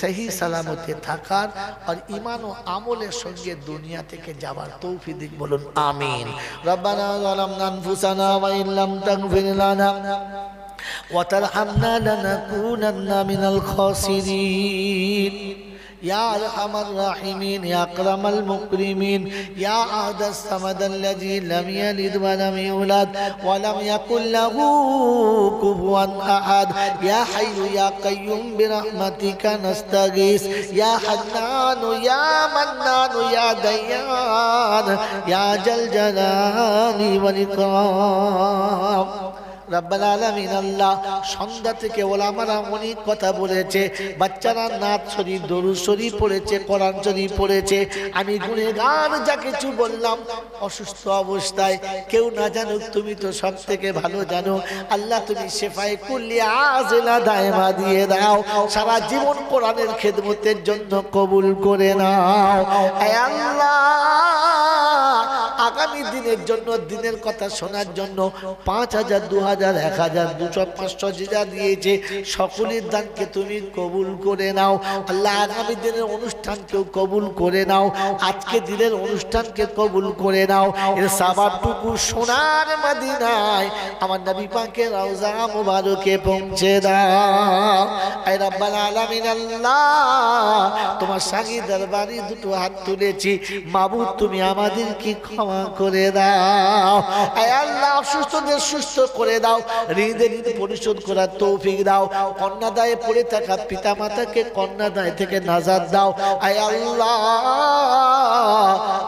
সহি সালামতে থাকার আর ঈমান ও আমলের সঙ্গে দুনিয়া থেকে যাবার তৌফিক দিন, বলুন আমিন। রব্বানা যালামনা আনফুসানা ওয়া ইন লাম তাগফির লানা ওয়া তারহামনা লানাকুনান্না মিনাল খাসিরিন। يا أرحم الراحمين يا أكرم المكرمين يا أحد الصمد الذي لم يلد ولم يولد ولم يكن له كفوا أحد يا حي يا قيوم برحمتك نستغيث يا حنان يا منان يا ديان يا ذا الجلال والإكرام। রব্বুল আলামিন আল্লাহ, সন্ধ্যা থেকে ওলামারা অনেক কথা বলেছে, বাচ্চারা নাত শরীফ দরুদ শরীফ পড়েছে, কোরআন শরীফ পড়েছে। আমি গুনেহগার যা কিছু বললাম অসুস্থ অবস্থায়, কেউ না জানুক, তুমি তো সব থেকে ভালো জানো। আল্লাহ তুমি শেফায়ে কুল্লি আজিলা দায়মা দিয়ে দাও, সারা জীবন কোরআনের খেদমতের জন্য কবুল করে নাও। হে আল্লাহ, আগামী দিনের জন্য, দিনের কথা শোনার জন্য 5000 2000 1000 200 500 যা দিয়েছে, সকলের দানকে তুমি কবুল করে নাও। আল্লাহ আগামী দিনের অনুষ্ঠানকেও কবুল করে নাও, আজকে দিনের অনুষ্ঠানকে কবুল করে নাও। এর সওয়াবটুকু সোনার মদিনায় আমার নবী পাকের রওজা মুবারকে পৌঁছে দাও। আয় রব্বুল আলামিন আল্লাহ, তোমার শাহী দরবারে দুটো হাত তুলেছি, মাবুদ তুমি আমাদেরকে ক্ষমা করে দাও। আয় আল্লাহ, অসুস্থদের সুস্থ করে দাও, ঋণের পরিশোধ করার তৌফিক দাও, কন্যাদায়ে পড়ে থাকা পিতা মাতাকে কন্যাদায় থেকে নাজাত দাও। আয় আল্লাহ,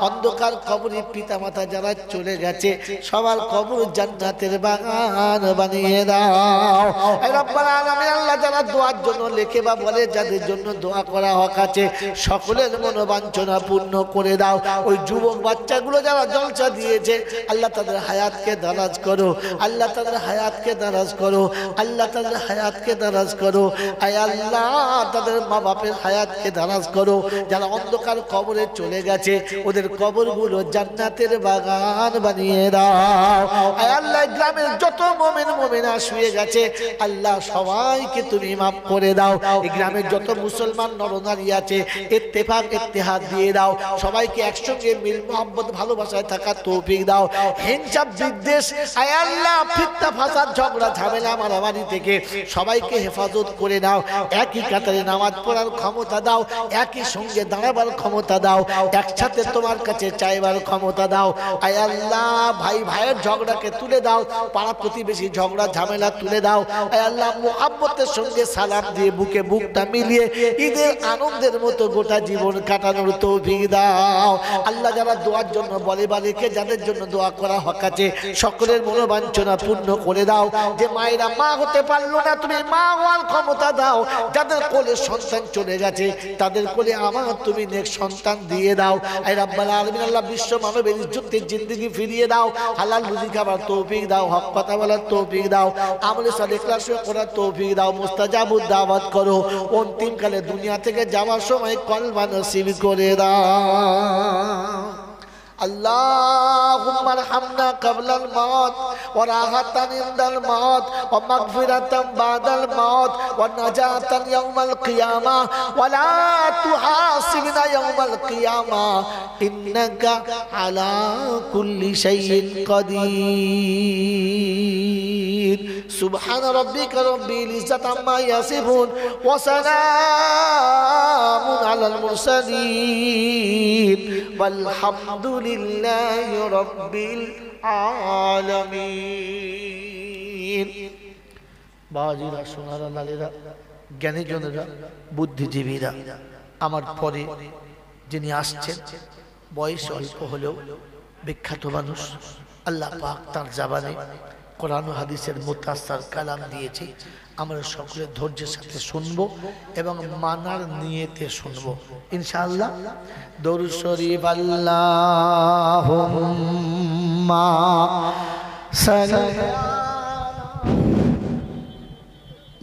অন্ধকার কবরে পিতা মাতা যারা চলে গেছে, সবার কবর জান্নাতের বাগান বানিয়ে দাও। আয় রব্বুল আলামিন আল্লাহ, যারা দোয়ার জন্য লেখে বা বলে, যাদের জন্য দোয়া করা হক আছে, সকলের মনোবাঞ্ছনা পূর্ণ করে দাও। ওই যুবক বাচ্চাগুলো যারা জলসা দিয়েছে, আল্লাহ তাদের হায়াতকে দারাজ করো, আল্লাহ তাদের হায়াতকে দারাজ করো, আল্লাহ তাদের হায়াতকে দারাজ করো। আয় আল্লাহ, তাদের মা বাপের হায়াতকে দারাজ করো। যারা অন্ধকার কবরে চলে গেছে, ওদের কবরগুলো জান্নাতের বাগান বানিয়ে দাও। আয় আল্লাহ, গ্রামের যত মুমিন মুমিনা শুয়ে গেছে, আল্লাহ সবাইকে তুমি মাফ করে দাও। এই গ্রামের যত মুসলমান নরনারী আছে, ইত্তেফাক ইত্তেহাদ দিয়ে দাও, সবাইকে একসঙ্গে মিল মোহাম্মত ভালোবাসায় থাকার তৌফিক দাও। হিংসা বিদ্বেষ, আয় আল্লাহ, ফিতনা ফাসাদ ঝগড়া ঝামেলা মারামারি থেকে সবাইকে হেফাজত করে নাও। একই কাতারে নামাজ পড়ার ক্ষমতা দাও, একই সঙ্গে দাঁড়াবার ক্ষমতা দাও, একসাথে তোমার কাছে চাইবার ক্ষমতা দাও। আয় আল্লাহ, ভাই ভাইয়ের ঝগড়াকে তুলে দাও, পাড়া প্রতিবেশী ঝগড়া ঝামেলা তুলে দাও। আয় আল্লাহ, মুহাব্বতের সঙ্গে সালাম দিয়ে বুকে বুকটা মিলিয়ে ঈদের আনন্দের মতো গোটা জীবন কাটানোর তৌফিক দাও। আল্লাহ, যারা দোয়ার জন্য বলে বা রেখে, যাদের জন্য দোয়া করা হক আছে, সকলের মনোবাঞ্ছনা পূর্ণ করে দাও। যে মায়েরা মা হতে পারলো না, তুমি মা হওয়ার ক্ষমতা দাও। যাদের কোলে সন্তান চলে গেছে, তাদের কোলে আমার তুমি নেক সন্তান দিয়ে দাও। আয় রব্বুল আলামিন আল্লাহ, বিশ্ব মানবের ইজ্জতের জিন্দেগি ফিরিয়ে দাও। হালাল রুজি খাবার তৌফিক দাও, হক কথা বলার তৌফিক দাও, আমলে সালেহ ইখলাস করার তৌফিক দাও। মুস্তাজাবুদ দাওয়াত করো, অন্তিম কালে দুনিয়া থেকে যাওয়ার সময় কলমা নসিব করে দাও। اللهم ارحمنا قبل الموت وراحة عند الموت ومغفرة بعد الموت ونجاة يوم القيامة ولا تحاسبنا يوم القيامة إنك على كل شيء قدير سبحان ربك رب العزة عما يصفون وسلام على المرسلين والحمد لله رب العالمين বাজিরা সোনারা লালেরা জ্ঞানীজনেরা বুদ্ধিজীবীরা আমার পরে যিনি আসছেন বয়স অল্প হলেও বিখ্যাত মানুষ আল্লাহ পাক তার জবানে কোরআন ও হাদিসের মুতাসার কালাম দিয়েছে আমরা সকলে ধৈর্যের সাথে শুনবো এবং মানার নিয়তে শুনবো ইনশাআল্লাহ দরুদ শরীফ আল্লাহুম্মা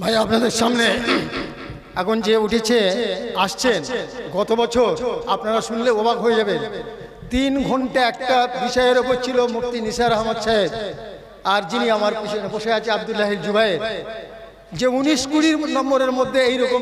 ভাই আপনাদের সামনে এখন যে উঠেছে আসছেন গত বছর আপনারা শুনলে অবাক হয়ে যাবেন 3 ঘন্টা একটা বিষয়ের ওপর ছিল মুফতি নিসার আহমদ সাহেব আর যিনি আমার পিছনে বসে আছে আব্দুল্লাহ জুবায়ের যে 19-20 নম্বরের মধ্যে এইরকম